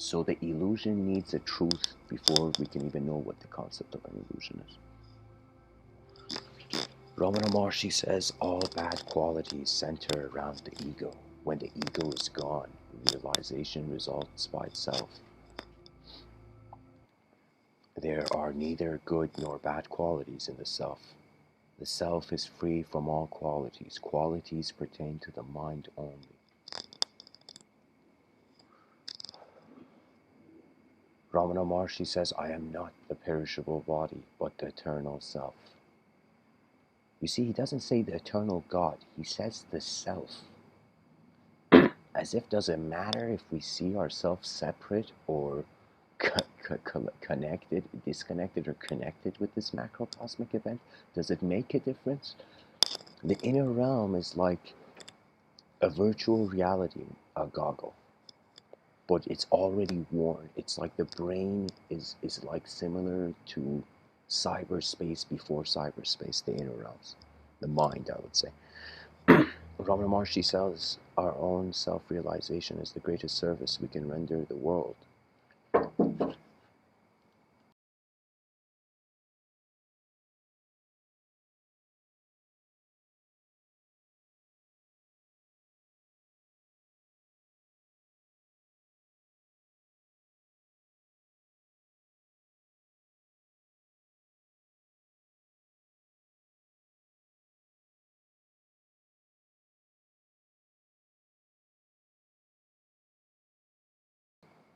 So the illusion needs a truth before we can even know what the concept of an illusion is. Ramana Maharshi says all bad qualities center around the ego. When the ego is gone, realization results by itself. There are neither good nor bad qualities in the self. The self is free from all qualities. Qualities pertain to the mind only. Ramana Maharshi says, I am not the perishable body, but the eternal self. You see, he doesn't say the eternal God. He says the self. As if does it matter if we see ourselves separate or connected, disconnected, or connected with this macrocosmic event? Does it make a difference? The inner realm is like a virtual reality goggle, but it's already worn. It's like the brain is like similar to cyberspace before cyberspace, the inner realms, the mind, I would say. Ramana Maharshi says our own self-realization is the greatest service we can render the world.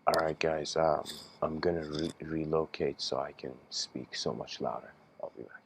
Alright guys, I'm gonna relocate so I can speak so much louder. I'll be back.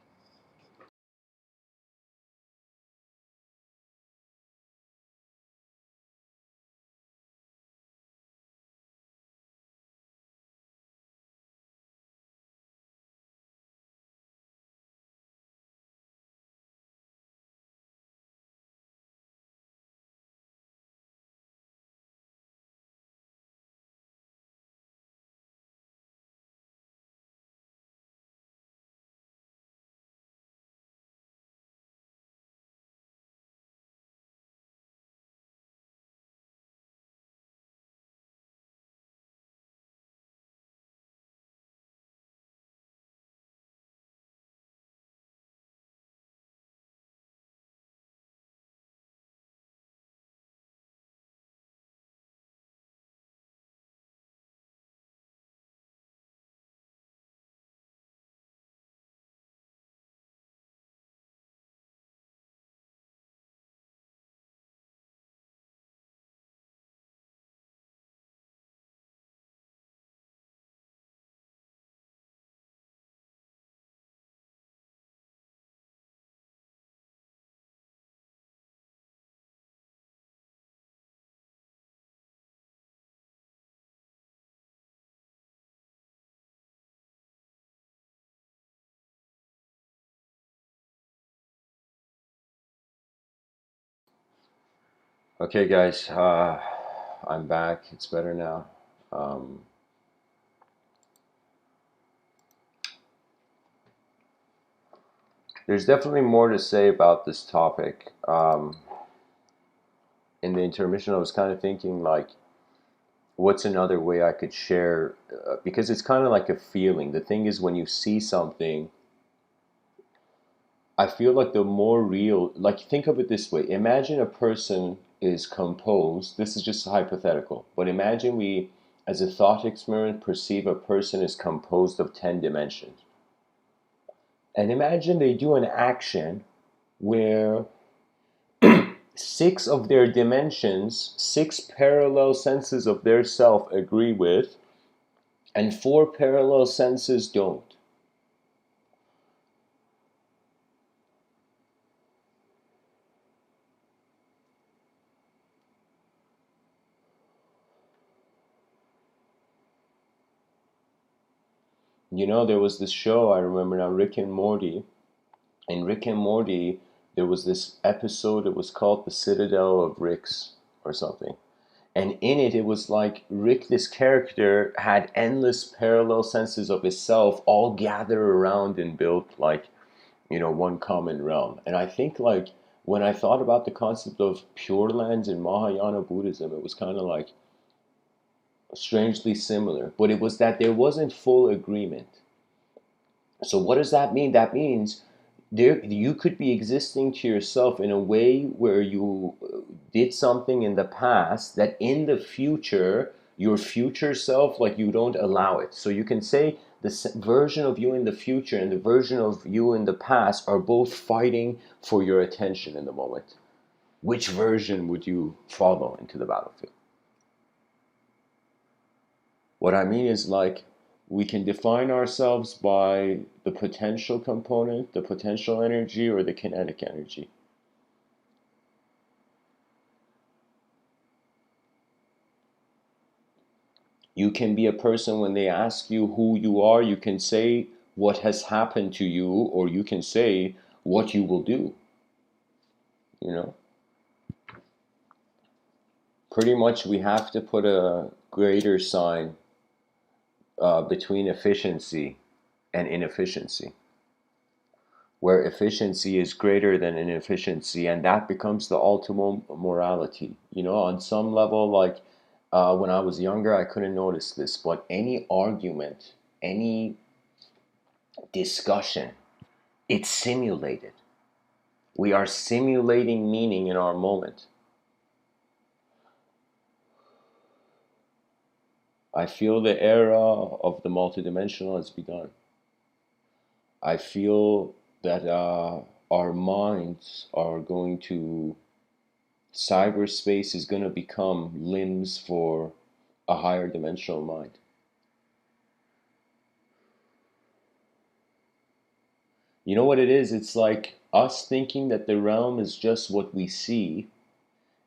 Okay, guys, I'm back. It's better now. Um, there's definitely more to say about this topic. In the intermission, I was kind of thinking, like, what's another way I could share? Because it's kind of like a feeling. The thing is, when you see something, I feel like the more real, like, think of it this way. Imagine a person is composed. This is just hypothetical, but imagine we, as a thought experiment, perceive a person is composed of 10 dimensions. And imagine they do an action where six of their dimensions, six parallel senses of their self agree with, and four parallel senses don't. You know, there was this show, I remember now, Rick and Morty. In Rick and Morty, there was this episode, it was called The Citadel of Ricks or something. And in it, it was like Rick, this character, had endless parallel senses of himself all gather around and build, like, one common realm. And I think, like, when I thought about the concept of Pure Lands in Mahayana Buddhism, it was kind of like strangely similar. But it was that there wasn't full agreement. So what does that mean? That means you could be existing to yourself in a way where you did something in the past that in the future, your future self, like, you don't allow it. So you can say the version of you in the future and the version of you in the past are both fighting for your attention in the moment. Which version would you follow into the battlefield? What I mean is, like, we can define ourselves by the potential component, the potential energy, or the kinetic energy. You can be a person when they ask you who you are, you can say what has happened to you, or you can say what you will do. You know, pretty much we have to put a greater sign between efficiency and inefficiency, where efficiency is greater than inefficiency, and that becomes the ultimate morality. On some level, like, when I was younger, I couldn't notice this, but any argument, any discussion, it's simulated. We are simulating meaning in our moment. I feel the era of the multidimensional has begun. I feel that our minds are going to, cyberspace is going to become limbs for a higher dimensional mind. You know what it is? It's like us thinking that the realm is just what we see,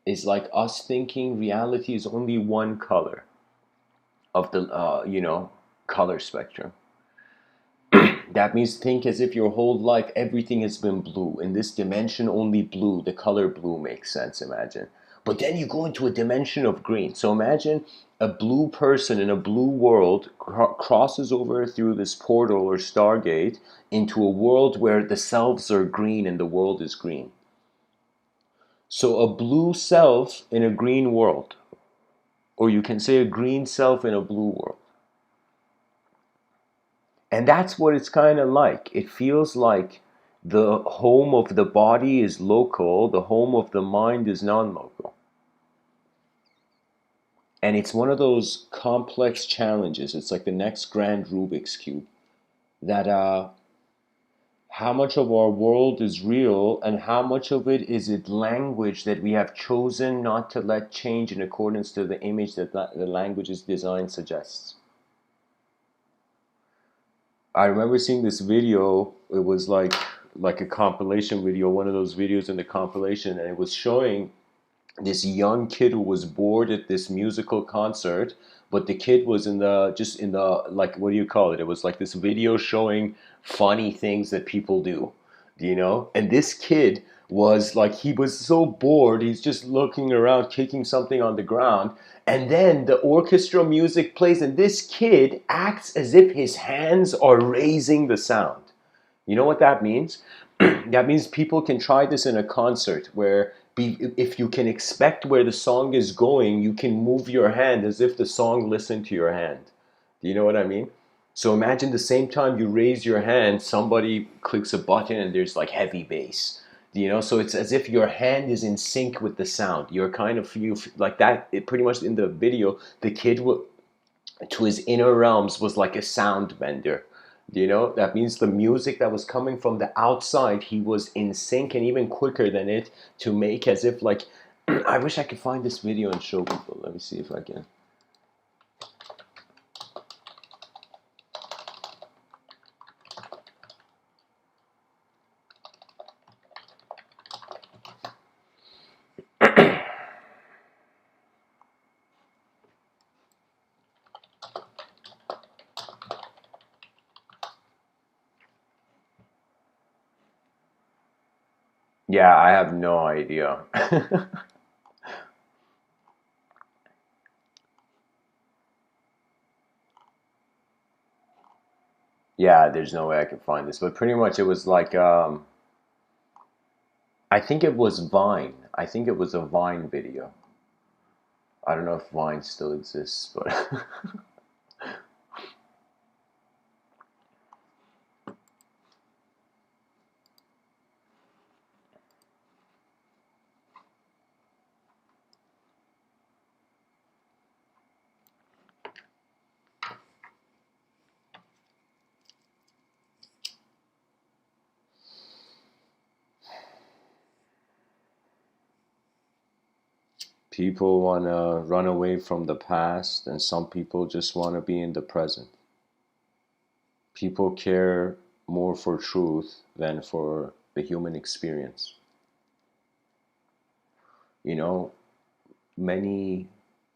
is like us thinking reality is only one color of the, color spectrum. That means think as if your whole life everything has been blue. In this dimension, only blue. The color blue makes sense, imagine. But then you go into a dimension of green. So imagine a blue person in a blue world crosses over through this portal or stargate into a world where the selves are green and the world is green. So a blue self in a green world, or you can say a green self in a blue world. And that's what it's kind of like. It feels like the home of the body is local, the home of the mind is non-local. And it's one of those complex challenges. It's like the next grand Rubik's Cube. That how much of our world is real and how much of it is it language that we have chosen not to let change in accordance to the image that the language's design suggests. I remember seeing this video. It was like a compilation video, one of those videos in the compilation, and it was showing this young kid who was bored at this musical concert, but the kid was in the like, what do you call it? It was like this video showing funny things that people do, and this kid was like he was so bored, he's just looking around, kicking something on the ground, and then the orchestral music plays, and this kid acts as if his hands are raising the sound. You know what that means? That means people can try this in a concert where if you can expect where the song is going, you can move your hand as if the song listened to your hand. Do you know what I mean? So imagine the same time you raise your hand, somebody clicks a button and there's like heavy bass. You know, so it's as if your hand is in sync with the sound. You're kind of you like that. It pretty much in the video, the kid to his inner realms was like a sound bender. You know, that means the music that was coming from the outside, he was in sync and even quicker than it to make as if like, I wish I could find this video and show people. Let me see if I can. Yeah, I have no idea. Yeah, there's no way I can find this, but pretty much it was like I think it was Vine. I think it was a Vine video. I don't know if Vine still exists, but people want to run away from the past, and some people just want to be in the present. People care more for truth than for the human experience. You know, many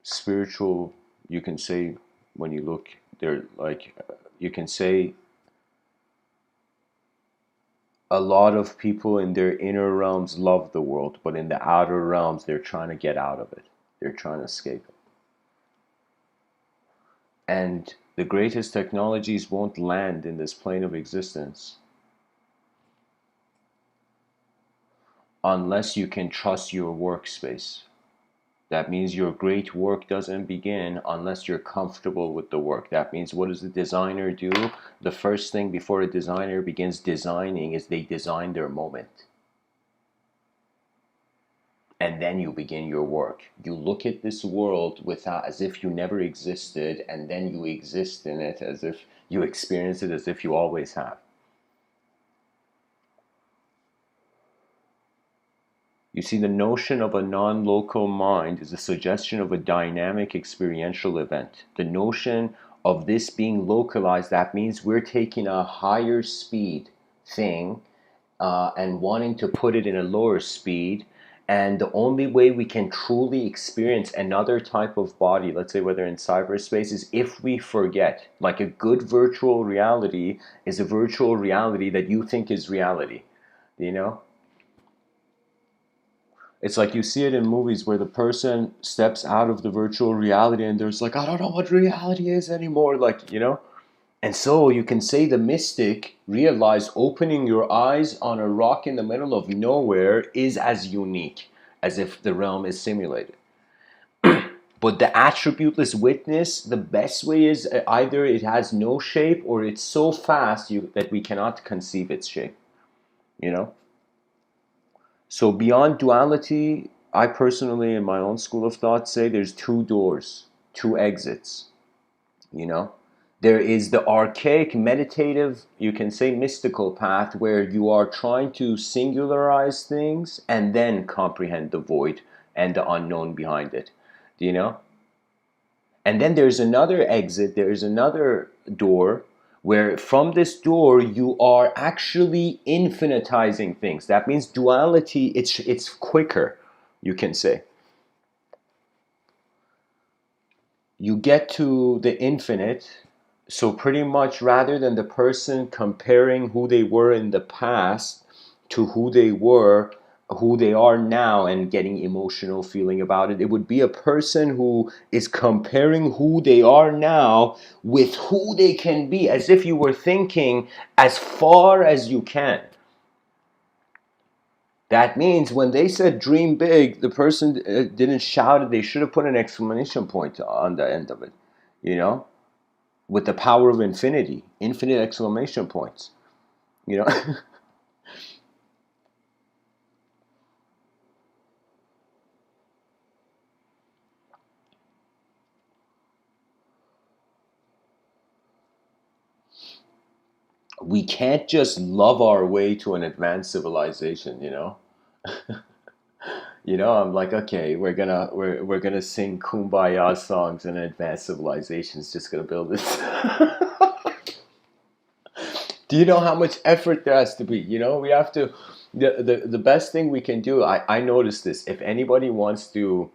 spiritual, you can say, when you look, they're like, you can say a lot of people in their inner realms love the world, but in the outer realms, they're trying to get out of it. They're trying to escape it. And the greatest technologies won't land in this plane of existence unless you can trust your workspace. That means your great work doesn't begin unless you're comfortable with the work. That means what does the designer do? The first thing before a designer begins designing is they design their moment. And then you begin your work. You look at this world without, as if you never existed, and then you exist in it as if you experience it as if you always have. You see, the notion of a non-local mind is a suggestion of a dynamic experiential event. The notion of this being localized, that means we're taking a higher speed thing and wanting to put it in a lower speed. And the only way we can truly experience another type of body, let's say whether in cyberspace, is if we forget. Like a good virtual reality is a virtual reality that you think is reality. You know? It's like you see it in movies where the person steps out of the virtual reality and there's like, I don't know what reality is anymore. Like, you know? And so you can say the mystic realized opening your eyes on a rock in the middle of nowhere is as unique as if the realm is simulated. But the attributeless witness, the best way is either it has no shape or it's so fast that we cannot conceive its shape. You know? So beyond duality, I personally, in my own school of thought, say there's two doors, two exits. You know, there is the archaic meditative, you can say mystical path where you are trying to singularize things and then comprehend the void and the unknown behind it. Do you know? And then there's another exit, there's another door where from this door you are actually infinitizing things. That means duality, it's quicker, you can say. You get to the infinite, so pretty much rather than the person comparing who they were in the past to who they were who they are now and getting emotional feeling about it. It would be a person who is comparing who they are now with who they can be, as if you were thinking as far as you can. That means when they said dream big, the person didn't shout it. They should have put an exclamation point on the end of it, you know, with the power of infinity, infinite exclamation points, you know. We can't just love our way to an advanced civilization, you know. You know, I'm like, okay, we're gonna sing kumbaya songs and advanced civilization's just gonna build this. Do you know how much effort there has to be? You know, we have to. The best thing we can do. I noticed this. If anybody wants to,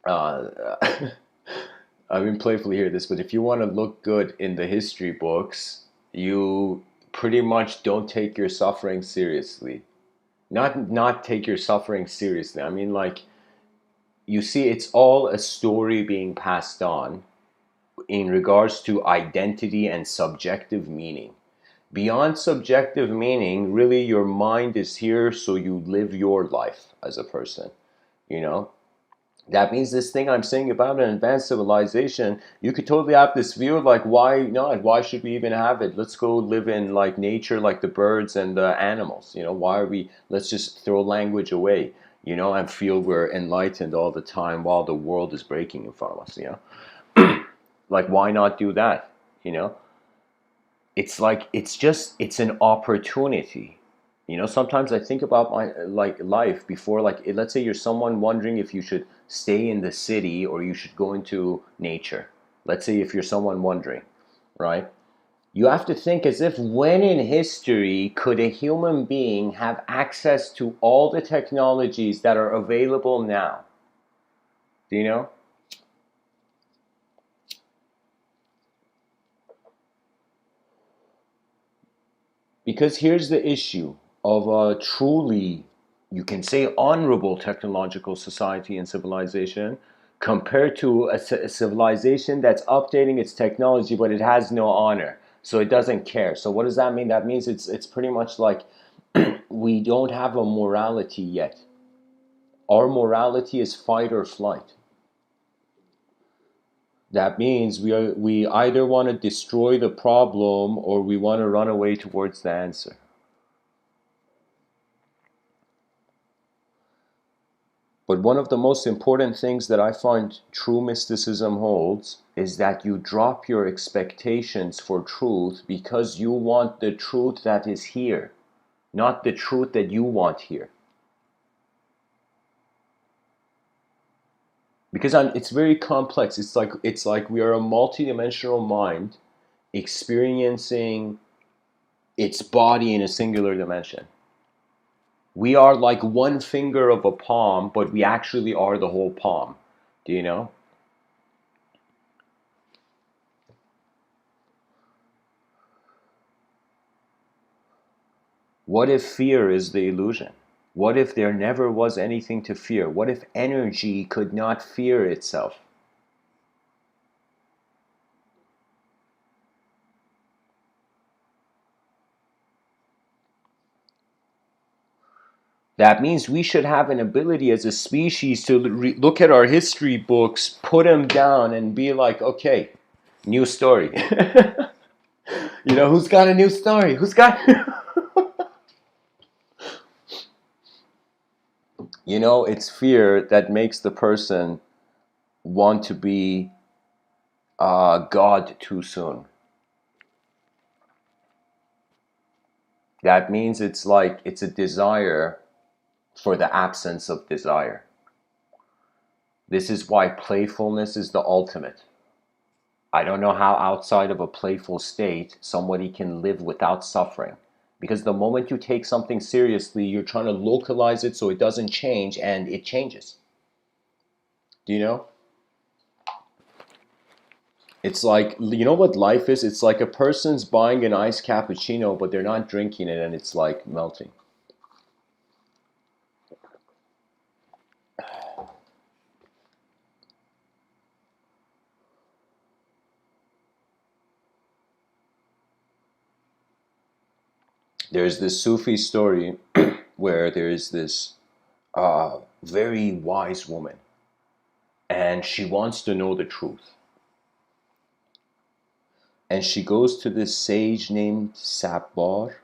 uh, I mean, playfully hear this, but if you want to look good in the history books, you pretty much don't take your suffering seriously. Not take your suffering seriously. I mean, like, you see, it's all a story being passed on in regards to identity and subjective meaning. Beyond subjective meaning, really, your mind is here so you live your life as a person, you know? That means this thing I'm saying about an advanced civilization, you could totally have this view of like, why not? Why should we even have it? Let's go live in like nature, like the birds and the animals. You know, why are we? Let's just throw language away. You know, and feel we're enlightened all the time while the world is breaking in front of us. You know, like why not do that? You know, it's like it's an opportunity. You know, sometimes I think about my like life before, like let's say you're someone wondering if you should stay in the city or you should go into nature. Let's say if you're someone wondering, right? You have to think as if when in history could a human being have access to all the technologies that are available now? Do you know? Because here's the issue of a truly, you can say, honorable technological society and civilization compared to a civilization that's updating its technology, but it has no honor. So it doesn't care. So what does that mean? That means it's pretty much like we don't have a morality yet. Our morality is fight or flight. That means we either want to destroy the problem or we want to run away towards the answer. But one of the most important things that I find true mysticism holds is that you drop your expectations for truth because you want the truth that is here, not the truth that you want here. Because it's very complex. It's like we are a multidimensional mind experiencing its body in a singular dimension. We are like one finger of a palm, but we actually are the whole palm. Do you know? What if fear is the illusion? What if there never was anything to fear? What if energy could not fear itself? That means we should have an ability as a species to look at our history books, put them down, and be like, okay, new story. You know, who's got a new story? Who's got. You know, it's fear that makes the person want to be God too soon. That means it's like it's a desire for the absence of desire. This is why playfulness is the ultimate. I don't know how outside of a playful state somebody can live without suffering. Because the moment you take something seriously, you're trying to localize it so it doesn't change, and it changes. Do you know? It's like, you know what life is? It's like a person's buying an iced cappuccino, but they're not drinking it, and it's like melting. There's this Sufi story where there's this very wise woman, and she wants to know the truth. And she goes to this sage named Sapbar,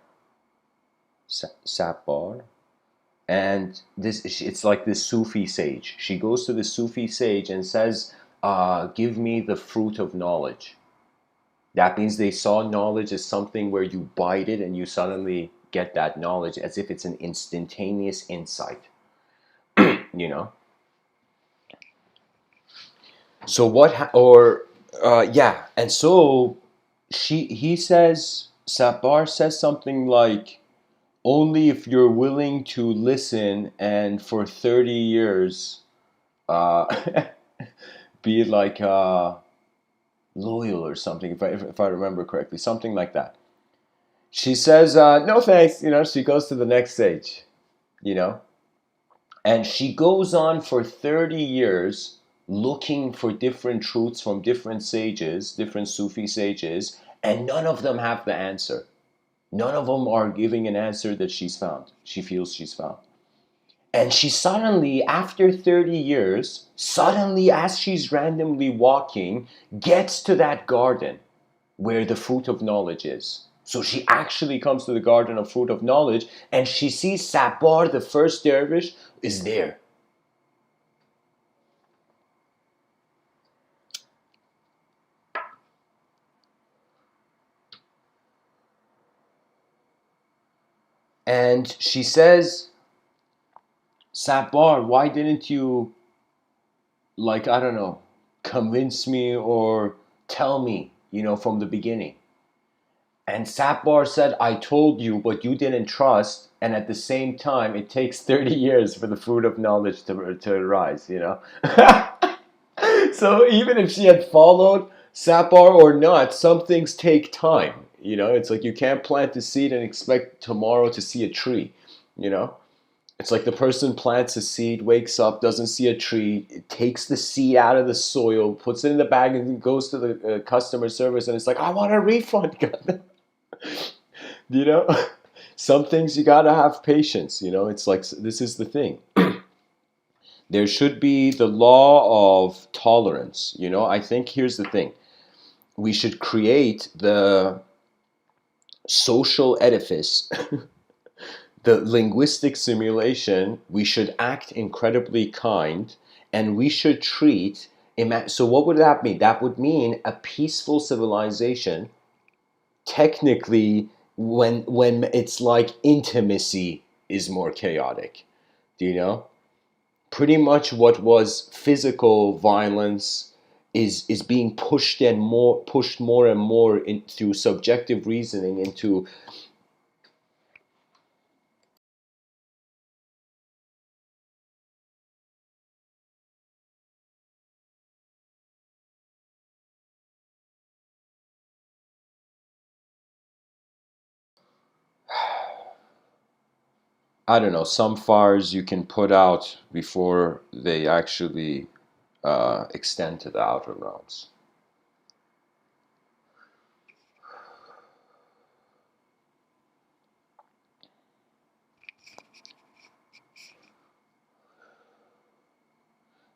and it's like this Sufi sage. She goes to the Sufi sage and says, "Give me the fruit of knowledge." That means they saw knowledge as something where you bite it and you suddenly get that knowledge as if it's an instantaneous insight, you know? So yeah, and so he says, Sapar says something like, only if you're willing to listen and for 30 years uh, be like loyal or something, if I remember correctly, something like that. She says, no thanks, she goes to the next stage, you know? And she goes on for 30 years looking for different truths from different sages, different Sufi sages, and none of them have the answer. None of them are giving an answer that she feels she's found. And she suddenly, after 30 years, suddenly, as she's randomly walking, gets to that garden where the fruit of knowledge is. So she actually comes to the garden of fruit of knowledge, and she sees Sapar, the first dervish, is there. And she says, Sapar, why didn't you, like, I don't know, convince me or tell me, from the beginning? And Sapar said, I told you, but you didn't trust. And at the same time, it takes 30 years for the fruit of knowledge to arise. So even if she had followed Sapar or not, some things take time. It's like you can't plant a seed and expect tomorrow to see a tree. You know, it's like the person plants a seed, wakes up, doesn't see a tree, it takes the seed out of the soil, puts it in the bag, and goes to the customer service, and it's like, I want a refund. you know, some things you gotta have patience. It's like this is the thing. There should be the law of tolerance. I think here's the thing. We should create the social edifice, the linguistic simulation. We should act incredibly kind, and we should treat. So, what would that mean? That would mean a peaceful civilization. Technically, when it's like intimacy is more chaotic, do you know? Pretty much what was physical violence is being pushed more and more in through subjective reasoning into. I don't know, some fires you can put out before they actually extend to the outer realms.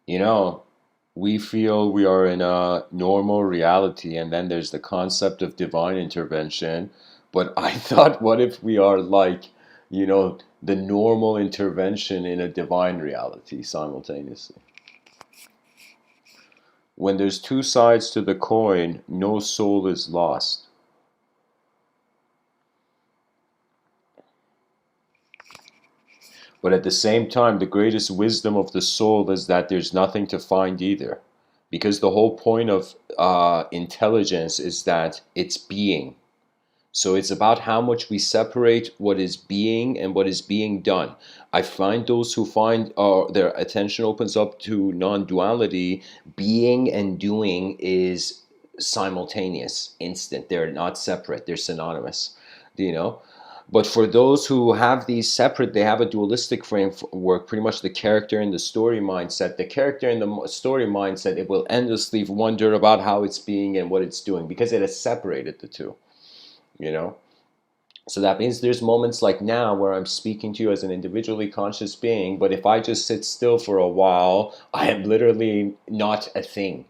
You know, we feel we are in a normal reality, and then there's the concept of divine intervention. But I thought, what if we are like, the normal intervention in a divine reality simultaneously? When there's two sides to the coin, no soul is lost. But at the same time, the greatest wisdom of the soul is that there's nothing to find either. Because the whole point of intelligence is that it's being. So it's about how much we separate what is being and what is being done. I find those who find their attention opens up to non-duality, being and doing is simultaneous, instant. They're not separate. They're synonymous. Do you know? But for those who have these separate, they have a dualistic framework, pretty much the character and the story mindset. The character and the story mindset, it will endlessly wonder about how it's being and what it's doing because it has separated the two, you know? So that means there's moments like now where I'm speaking to you as an individually conscious being, but if I just sit still for a while, I am literally not a thing.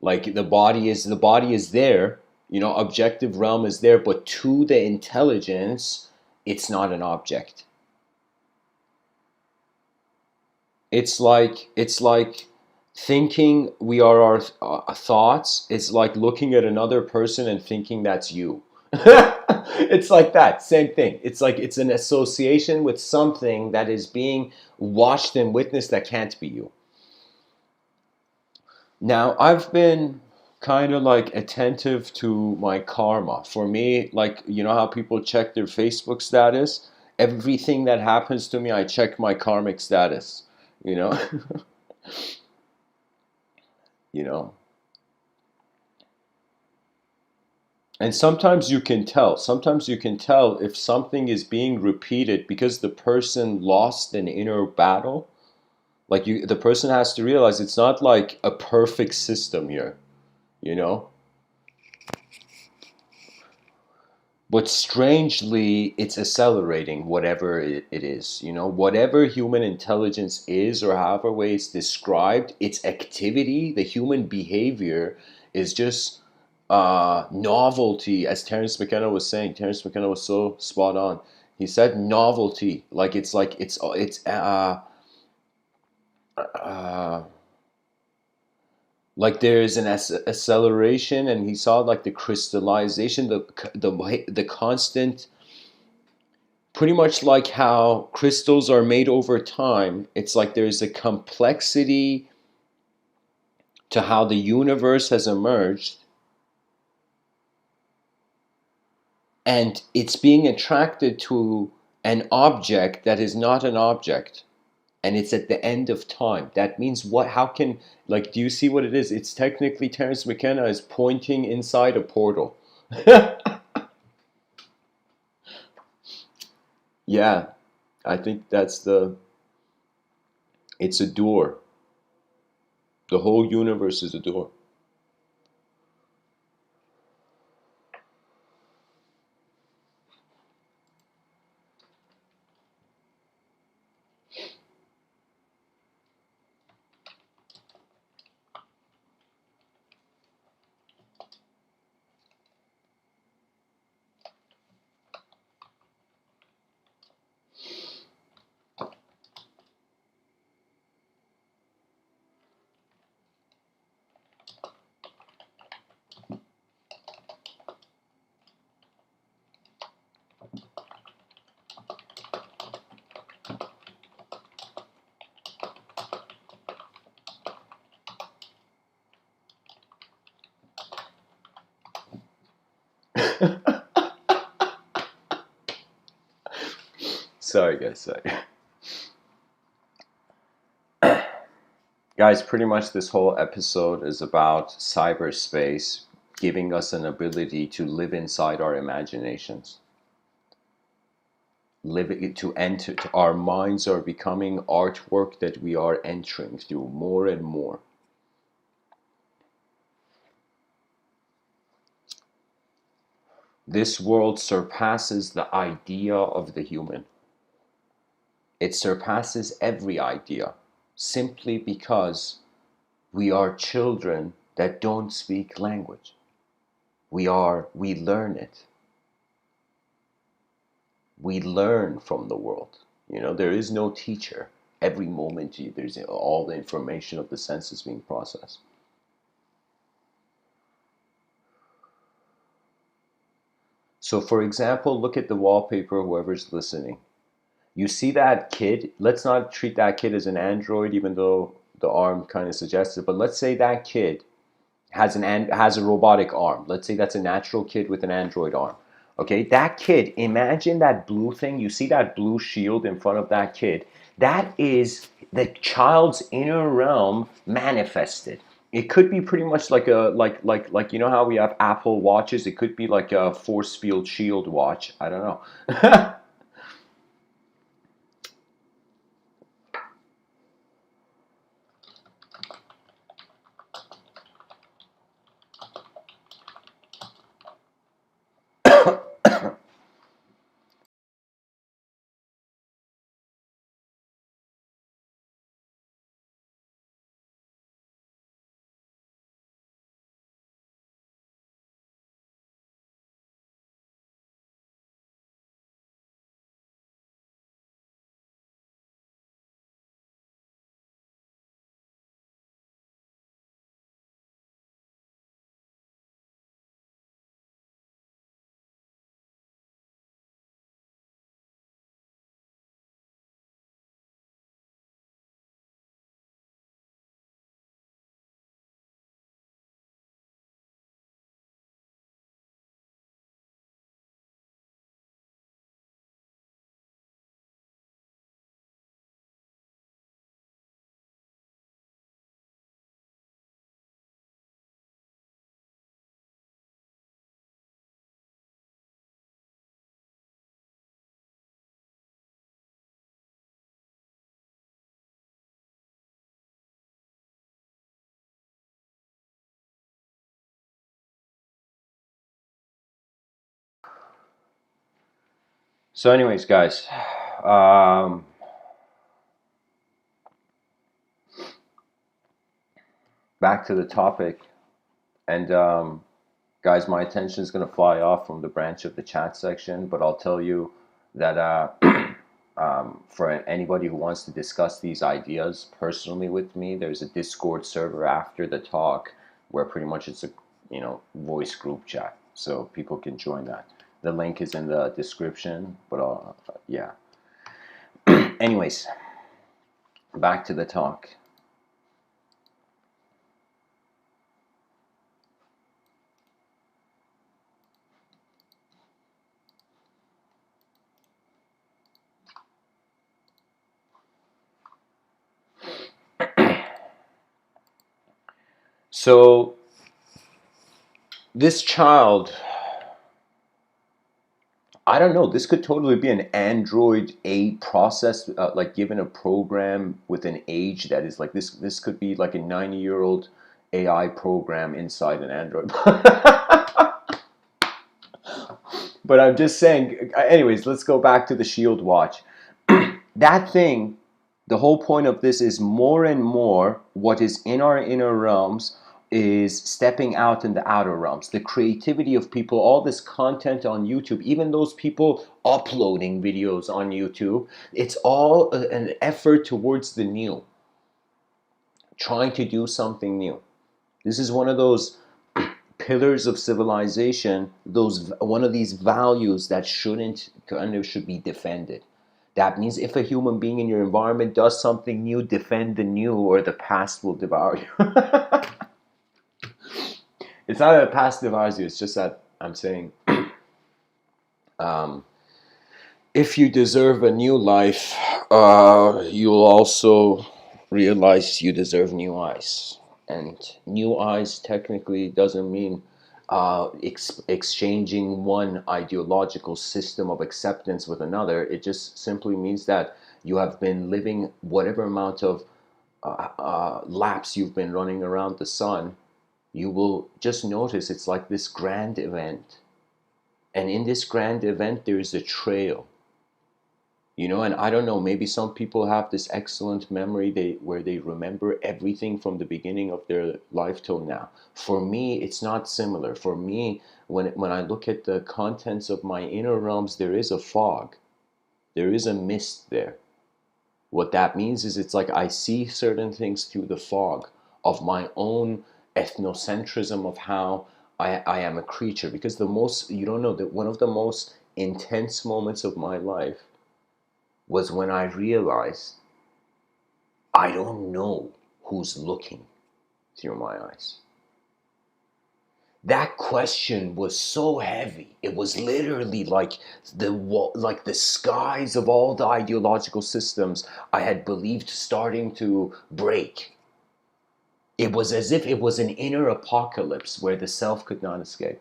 Like the body is there, objective realm is there, but to the intelligence, it's not an object. It's like thinking we are our thoughts. It's like looking at another person and thinking that's you. It's like that same thing. It's like it's an association with something that is being watched and witnessed that can't be you. Now, I've been kind of like attentive to my karma. For me, like, you know how people check their Facebook status? Everything that happens to me, I check my karmic status, you know? you know. And sometimes you can tell if something is being repeated because the person lost an inner battle. Like the person has to realize it's not like a perfect system here, you know? But strangely, it's accelerating whatever it is. Whatever human intelligence is, or however way it's described, its activity, the human behavior, is just novelty. As Terence McKenna was saying, Terence McKenna was so spot on. He said novelty, uh, like there's an acceleration, and he saw like the crystallization, the constant. Pretty much like how crystals are made over time, it's like there's a complexity to how the universe has emerged, and it's being attracted to an object that is not an object, and it's at the end of time. That means what? How can, like, do you see what it is? It's technically Terence McKenna is pointing inside a portal. Yeah, I think it's a door. The whole universe is a door. Sorry, guys, sorry. Guys, pretty much this whole episode is about cyberspace giving us an ability to live inside our imaginations. Live to enter, our minds are becoming artwork that we are entering through more and more. This world surpasses the idea of the human. It surpasses every idea simply because we are children that don't speak language. We learn it. We learn from the world. There is no teacher. Every moment there's all the information of the senses being processed. So for example, look at the wallpaper, whoever's listening. You see that kid, let's not treat that kid as an android, even though the arm kind of suggests it, but let's say that kid has a robotic arm. Let's say that's a natural kid with an android arm. Okay, that kid, imagine that blue thing. You see that blue shield in front of that kid? That is the child's inner realm manifested. It could be pretty much like a like you know how we have Apple watches. It could be like a force field shield watch. I don't know. So anyways, guys, um, back to the topic. And guys, my attention is going to fly off from the branch of the chat section, but I'll tell you that for anybody who wants to discuss these ideas personally with me, there's a Discord server after the talk where pretty much it's a voice group chat, so people can join that. The link is in the description, but yeah. Anyways, back to the talk. So this child, I don't know, this could totally be an Android 8 process, like given a program with an age that is like this could be like a 90-year-old AI program inside an Android. But I'm just saying, anyways, let's go back to the Shield watch. That thing, the whole point of this is more and more what is in our inner realms is stepping out in the outer realms. The creativity of people, all this content on YouTube, even those people uploading videos on YouTube, it's all an effort towards the new, trying to do something new. This is one of those pillars of civilization, one of these values that should be defended. That means if a human being in your environment does something new, defend the new, or the past will devour you. It's not that the past devours you, it's just that I'm saying if you deserve a new life, you'll also realize you deserve new eyes. And new eyes technically doesn't mean exchanging one ideological system of acceptance with another. It just simply means that you have been living whatever amount of laps you've been running around the sun. You will just notice it's like this grand event. And in this grand event, there is a trail. And I don't know, maybe some people have this excellent memory where they remember everything from the beginning of their life till now. For me, it's not similar. For me, when I look at the contents of my inner realms, there is a fog. There is a mist there. What that means is it's like I see certain things through the fog of my own ethnocentrism of how I am a creature. Because you don't know, that one of the most intense moments of my life was when I realized I don't know who's looking through my eyes. That question was so heavy. It was literally like the skies of all the ideological systems I had believed starting to break. It was as if it was an inner apocalypse where the self could not escape.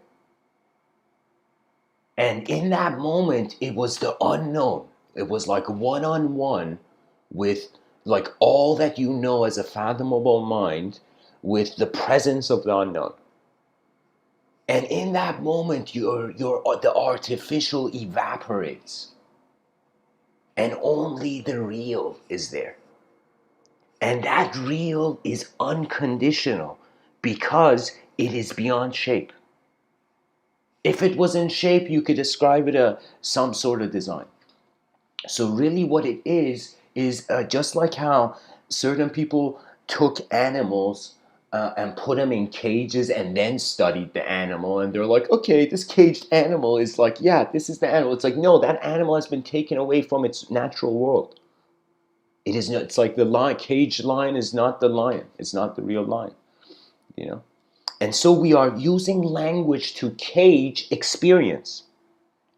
And in that moment, it was the unknown. It was like one-on-one with like all that you know as a fathomable mind with the presence of the unknown. And in that moment, the artificial evaporates. And only the real is there. And that real is unconditional because it is beyond shape. If it was in shape, you could describe it as some sort of design. So really what it is just like how certain people took animals and put them in cages and then studied the animal. And they're like, okay, this caged animal is like, yeah, this is the animal. It's like, no, that animal has been taken away from its natural world. It is not, it's like the caged lion is not the lion. It's not the real lion, And so we are using language to cage experience.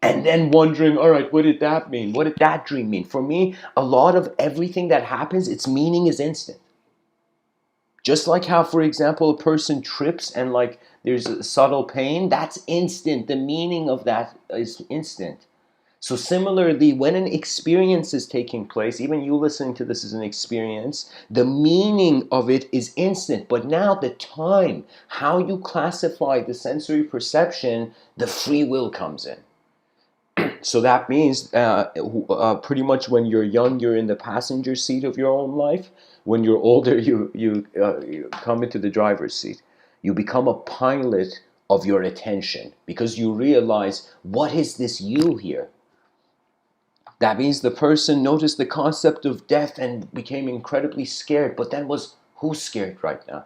And then wondering, all right, what did that mean? What did that dream mean? For me, a lot of everything that happens, its meaning is instant. Just like how, for example, a person trips and like there's a subtle pain, that's instant. The meaning of that is instant. So similarly, when an experience is taking place, even you listening to this is an experience, the meaning of it is instant. But now the time, how you classify the sensory perception, the free will comes in. So that means pretty much when you're young, you're in the passenger seat of your own life. When you're older, you come into the driver's seat. You become a pilot of your attention because you realize, what is this you here? That means the person noticed the concept of death and became incredibly scared, but then was, who's scared right now?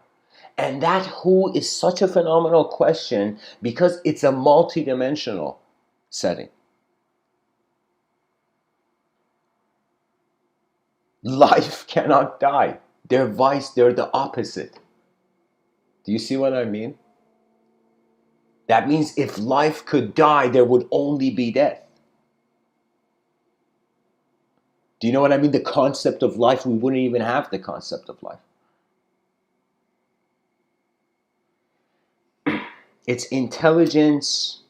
And that who is such a phenomenal question because it's a multidimensional setting. Life cannot die. They're the opposite. Do you see what I mean? That means if life could die, there would only be death. Do you know what I mean? The concept of life, we wouldn't even have the concept of life. It's intelligence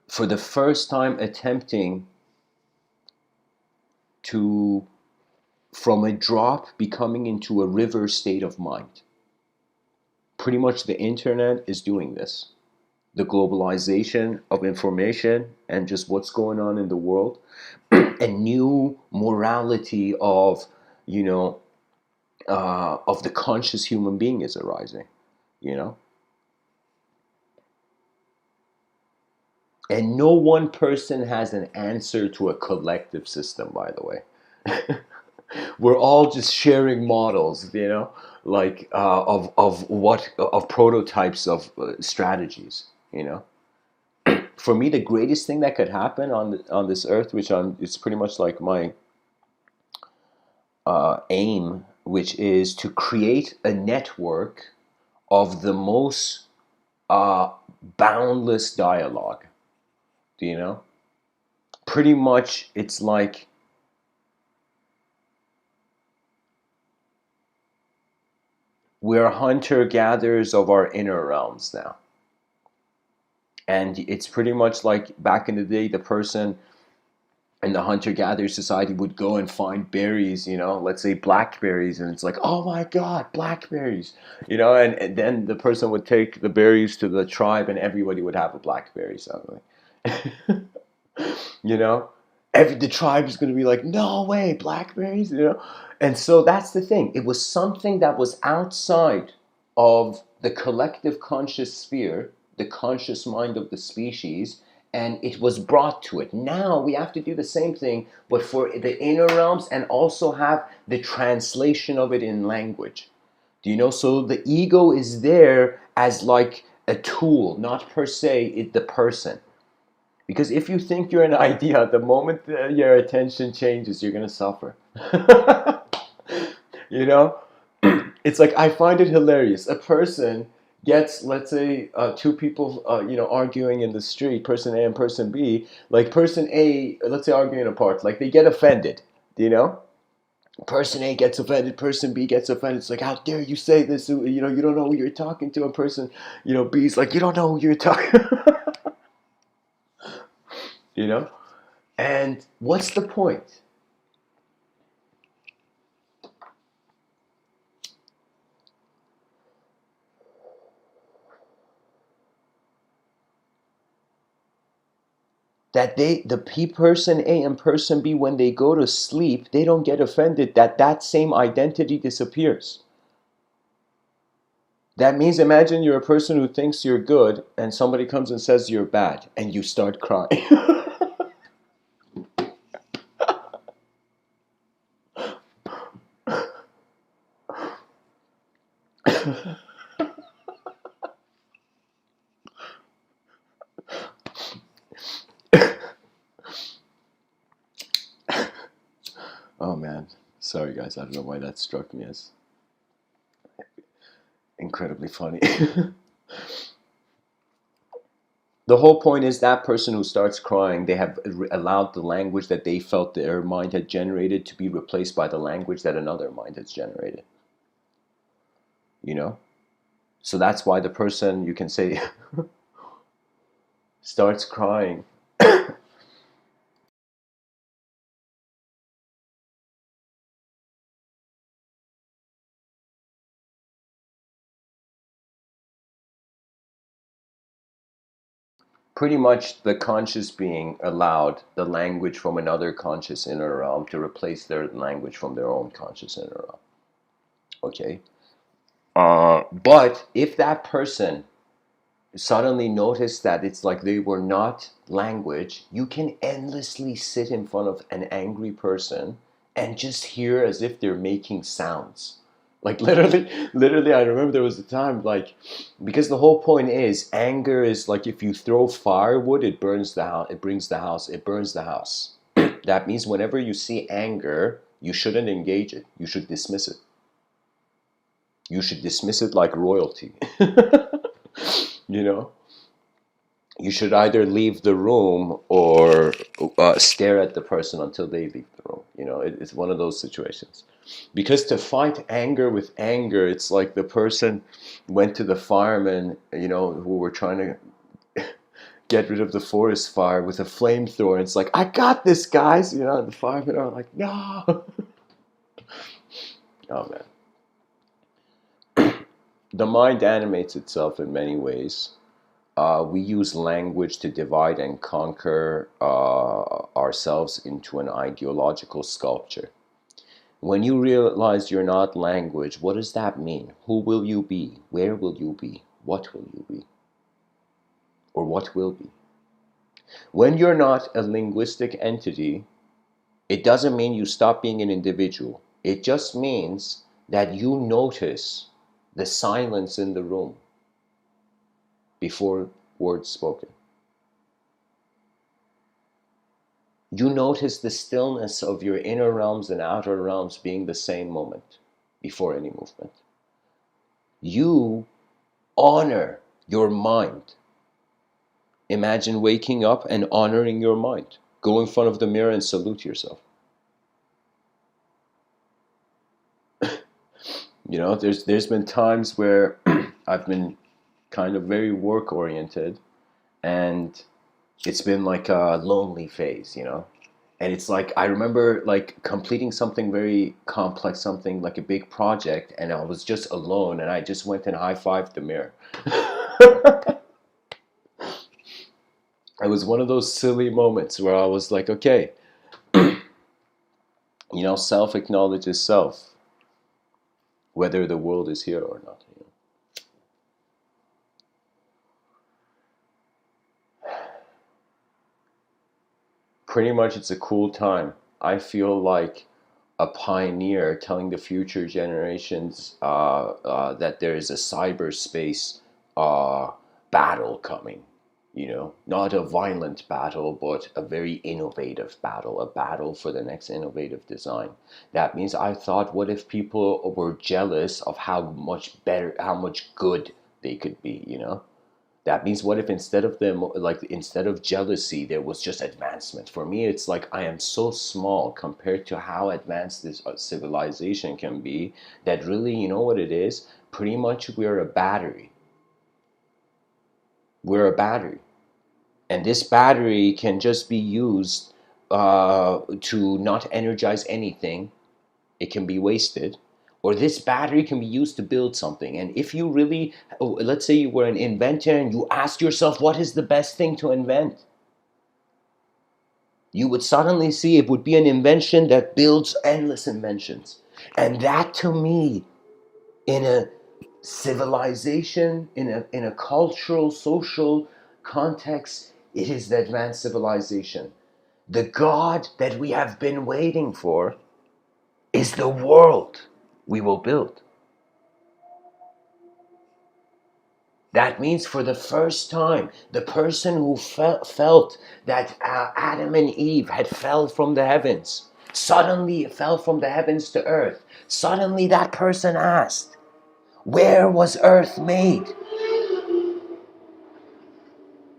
for the first time attempting to, from a drop, becoming into a river state of mind. Pretty much the internet is doing this. The globalization of information and just what's going on in the world, a new morality of, you know, of the conscious human being is arising, you know. And no one person has an answer to a collective system, by the way. We're all just sharing models, you know, like of prototypes of strategies, you know. For me, the greatest thing that could happen on this earth, which it's pretty much like my aim, which is to create a network of the most uh, boundless dialogue. Do you know? Pretty much, it's like we're hunter gatherers of our inner realms now. And it's pretty much like back in the day, the person in the hunter-gatherer society would go and find berries, you know, let's say blackberries, and it's like, oh my God, blackberries, you know, and then the person would take the berries to the tribe, and everybody would have a blackberry suddenly. You know, the tribe is going to be like, no way, blackberries, you know. And so that's the thing. It was something that was outside of the collective conscious sphere, the conscious mind of the species, and it was brought to it. Now we have to do the same thing, but for the inner realms, and also have the translation of it in language. Do you know? So the ego is there as like a tool, not per se the person. Because if you think you're an idea, the moment your attention changes, you're going to suffer. You know? It's like, I find it hilarious. A person gets, let's say, two people, you know, arguing in the street, person A and person B. Like person A, let's say arguing apart, like they get offended, do you know? Person A gets offended, person B gets offended. It's like, how dare you say this? You know, you don't know who you're talking to. And person, you know, B's like, you don't know who you're talking. You know? And what's the point? That person A and person B, when they go to sleep, they don't get offended that that same identity disappears. That means, imagine you're a person who thinks you're good and somebody comes and says you're bad and you start crying. Oh man, sorry guys, I don't know why that struck me as incredibly funny. The whole point is that person who starts crying, they have allowed the language that they felt their mind had generated to be replaced by the language that another mind has generated. You know? So that's why the person, you can say, starts crying. Pretty much the conscious being allowed the language from another conscious inner realm to replace their language from their own conscious inner realm. Okay? But if that person suddenly noticed that it's like they were not language, you can endlessly sit in front of an angry person and just hear as if they're making sounds. Like literally, I remember there was a time like, because the whole point is anger is like if you throw firewood, it burns the house, it brings the house, it burns the house. That means whenever you see anger, you shouldn't engage it. You should dismiss it. You should dismiss it like royalty. You know? You should either leave the room or stare at the person until they leave the room. You know, it's one of those situations. Because to fight anger with anger, it's like the person went to the firemen, you know, who were trying to get rid of the forest fire with a flamethrower. It's like, I got this, guys. You know, the firemen are like, no. Oh, man. The mind animates itself in many ways. We use language to divide and conquer ourselves into an ideological sculpture. When you realize you're not language, what does that mean? Who will you be? Where will you be? What will you be? Or what will be? When you're not a linguistic entity, it doesn't mean you stop being an individual. It just means that you notice the silence in the room before words spoken. You notice the stillness of your inner realms and outer realms being the same moment before any movement. You honor your mind. Imagine waking up and honoring your mind. Go in front of the mirror and salute yourself. You know, there's been times where I've been kind of very work oriented, and it's been like a lonely phase, you know. And it's like I remember like completing something very complex, something like a big project, and I was just alone, and I just went and high-fived the mirror. It was one of those silly moments where I was like, okay, you know, self acknowledges self, whether the world is here or not. You know? Pretty much, it's a cool time. I feel like a pioneer telling the future generations that there is a cyberspace battle coming. You know, not a violent battle, but a very innovative battle, a battle for the next innovative design. That means I thought, what if people were jealous of how much better, how much good they could be, you know? That means what if instead of them, like instead of jealousy, there was just advancement? For me, it's like I am so small compared to how advanced this civilization can be that really, you know what it is? Pretty much we're a battery. We're a battery. And this battery can just be used to not energize anything. It can be wasted. Or this battery can be used to build something. And if you really, let's say you were an inventor and you asked yourself, what is the best thing to invent? You would suddenly see it would be an invention that builds endless inventions. And that to me, in a civilization, in a cultural, social context, it is the advanced civilization. The God that we have been waiting for is the world we will build. That means for the first time, the person who felt that Adam and Eve had fell from the heavens, suddenly fell from the heavens to earth. Suddenly that person asked, where was earth made?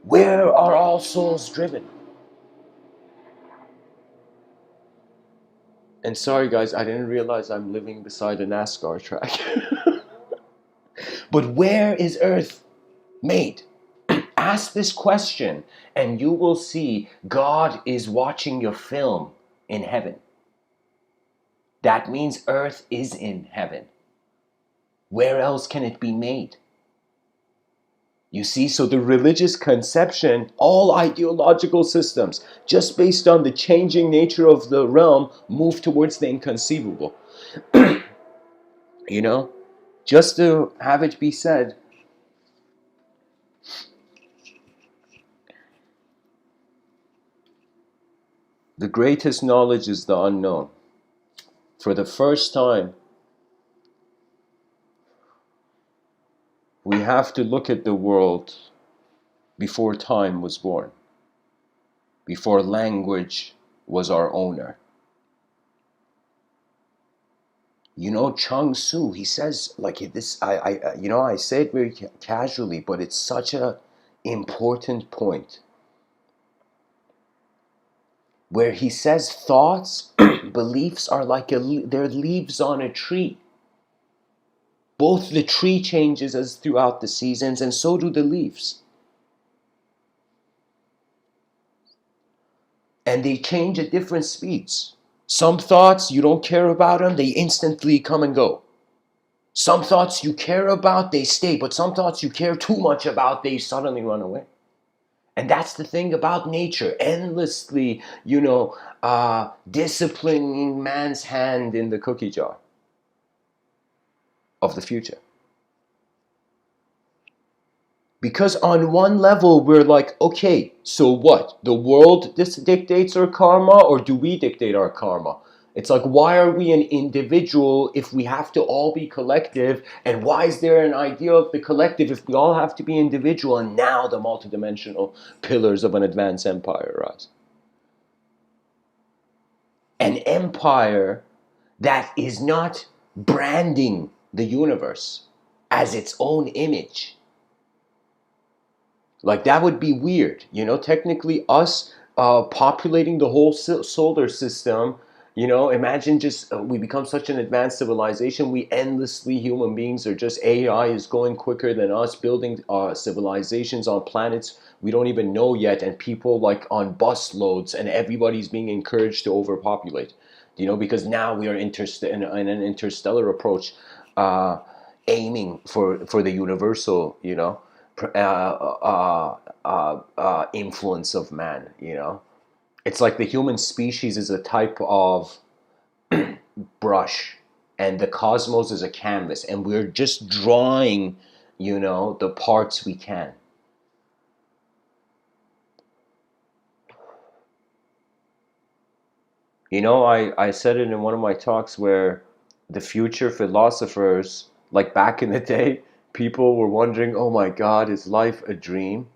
Where are all souls driven? And sorry guys, I didn't realize I'm living beside a NASCAR track. But where is earth made? Ask this question and you will see God is watching your film in heaven. That means earth is in heaven. Where else can it be made? You see, so the religious conception, all ideological systems, just based on the changing nature of the realm, move towards the inconceivable. You know, just to have it be said, the greatest knowledge is the unknown. For the first time, we have to look at the world before time was born, before language was our owner. You know, Chung Tzu, he says like this. I say it very casually, but it's such a important point where he says thoughts, beliefs are like they're leaves on a tree. Both the tree changes as throughout the seasons, and so do the leaves. And they change at different speeds. Some thoughts, you don't care about them, they instantly come and go. Some thoughts you care about, they stay, but some thoughts you care too much about, they suddenly run away. And that's the thing about nature, endlessly, disciplining man's hand in the cookie jar of the future. Because on one level, we're like, okay, so what? The world dictates our karma, or do we dictate our karma? It's like, why are we an individual if we have to all be collective? And why is there an idea of the collective if we all have to be individual? And now the multidimensional pillars of an advanced empire arise. An empire that is not branding the universe as its own image. Like, that would be weird, technically us populating the whole solar system. Imagine just we become such an advanced civilization, we endlessly, human beings are just, AI is going quicker than us, building civilizations on planets we don't even know yet, and people like on bus loads, and everybody's being encouraged to overpopulate, because now we are in an interstellar approach, aiming for the universal, influence of man. It's like the human species is a type of brush, and the cosmos is a canvas, and we're just drawing, the parts we can. I said it in one of my talks where the future philosophers, like back in the day, people were wondering, oh my God, is life a dream?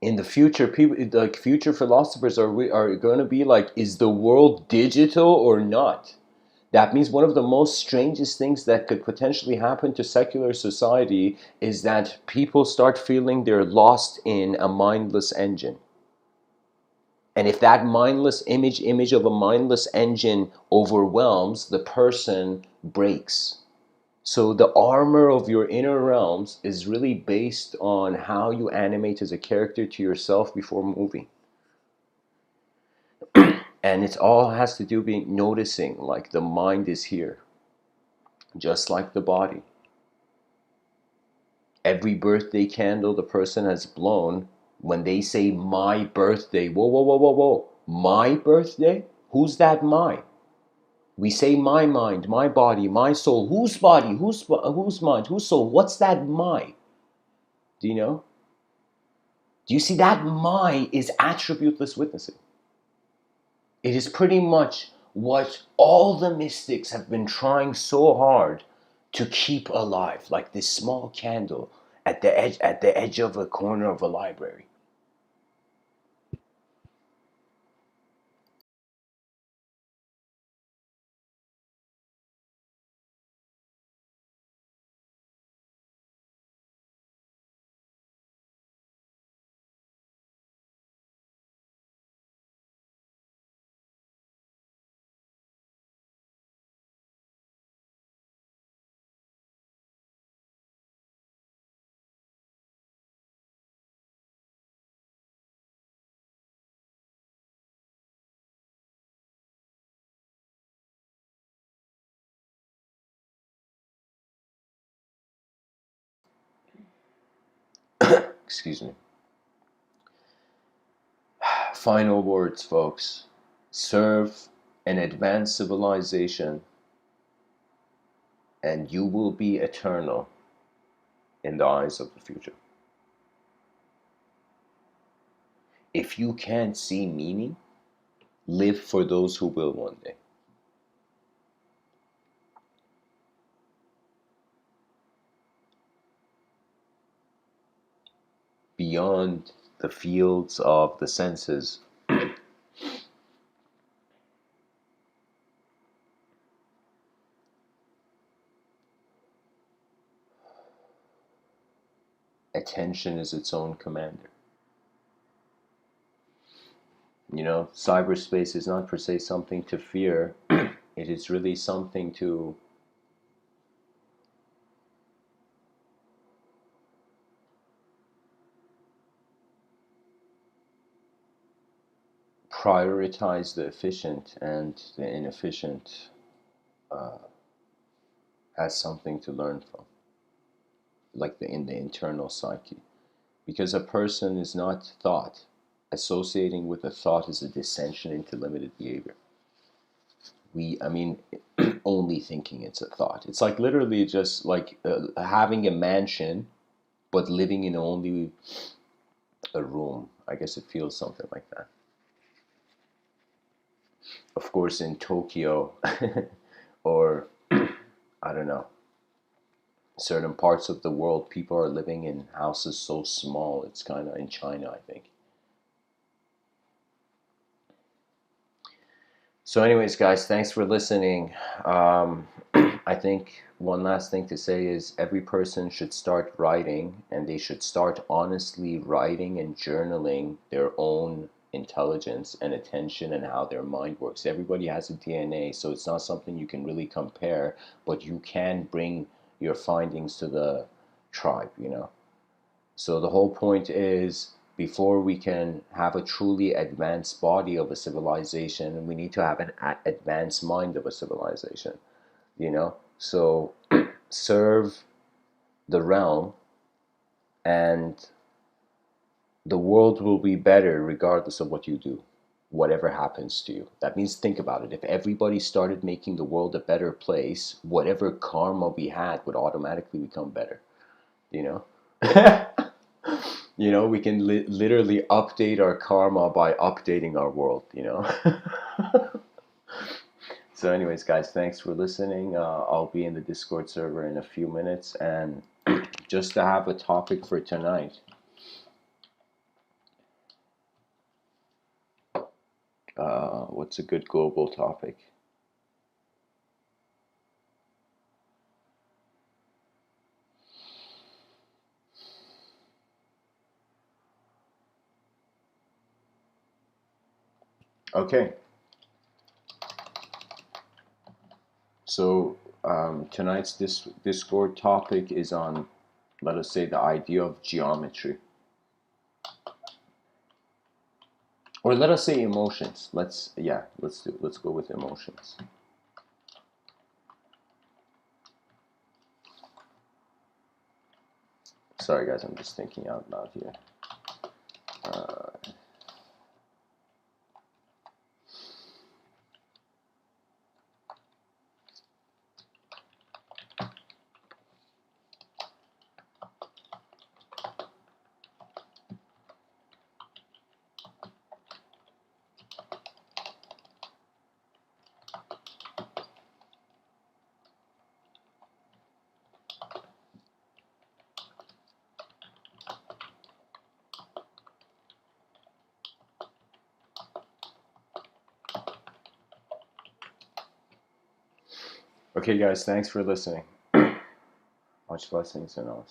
In the future, people like future philosophers are going to be like, is the world digital or not? That means one of the most strangest things that could potentially happen to secular society is that people start feeling they're lost in a mindless engine. And if that mindless image of a mindless engine overwhelms, the person breaks. So the armor of your inner realms is really based on how you animate as a character to yourself before moving. And it all has to do with noticing, like, the mind is here, just like the body. Every birthday candle the person has blown, when they say my birthday, whoa, whoa, whoa, whoa, whoa, my birthday? Who's that my? We say my mind, my body, my soul. Whose body? Whose mind? Whose soul? What's that my? Do you know? Do you see that my is attributeless witnessing? It is pretty much what all the mystics have been trying so hard to keep alive, like this small candle at the edge of a corner of a library. Excuse me. Final words, folks. Serve an advanced civilization, and you will be eternal in the eyes of the future. If you can't see meaning, live for those who will one day. Beyond the fields of the senses, attention is its own commander. You know, cyberspace is not per se something to fear. It is really something to prioritize the efficient, and the inefficient has something to learn from, like in the internal psyche. Because a person is not thought. Associating with a thought is a descension into limited behavior. I mean, only thinking it's a thought. It's like literally just like having a mansion, but living in only a room. I guess it feels something like that. Of course, in Tokyo, or I don't know, certain parts of the world, people are living in houses so small. It's kind of in China, I think. So anyways, guys, thanks for listening. I think one last thing to say is every person should start writing, and they should start honestly writing and journaling their own intelligence and attention and how their mind works. Everybody has a DNA, so it's not something you can really compare, but you can bring your findings to the tribe, you know. So the whole point is, before we can have a truly advanced body of a civilization, we need to have an advanced mind of a civilization, you know. So serve the realm, and the world will be better regardless of what you do, whatever happens to you. That means, think about it. If everybody started making the world a better place, whatever karma we had would automatically become better, you know. You know, we can literally update our karma by updating our world, you know. So anyways, guys, thanks for listening. I'll be in the Discord server in a few minutes, and just to have a topic for tonight, what's a good global topic? Okay. So tonight's Discord topic is on, let us say, the idea of geometry. Or let us say emotions. Let's go with emotions. Sorry guys, I'm just thinking out loud here. Okay guys, thanks for listening. Much blessings and all.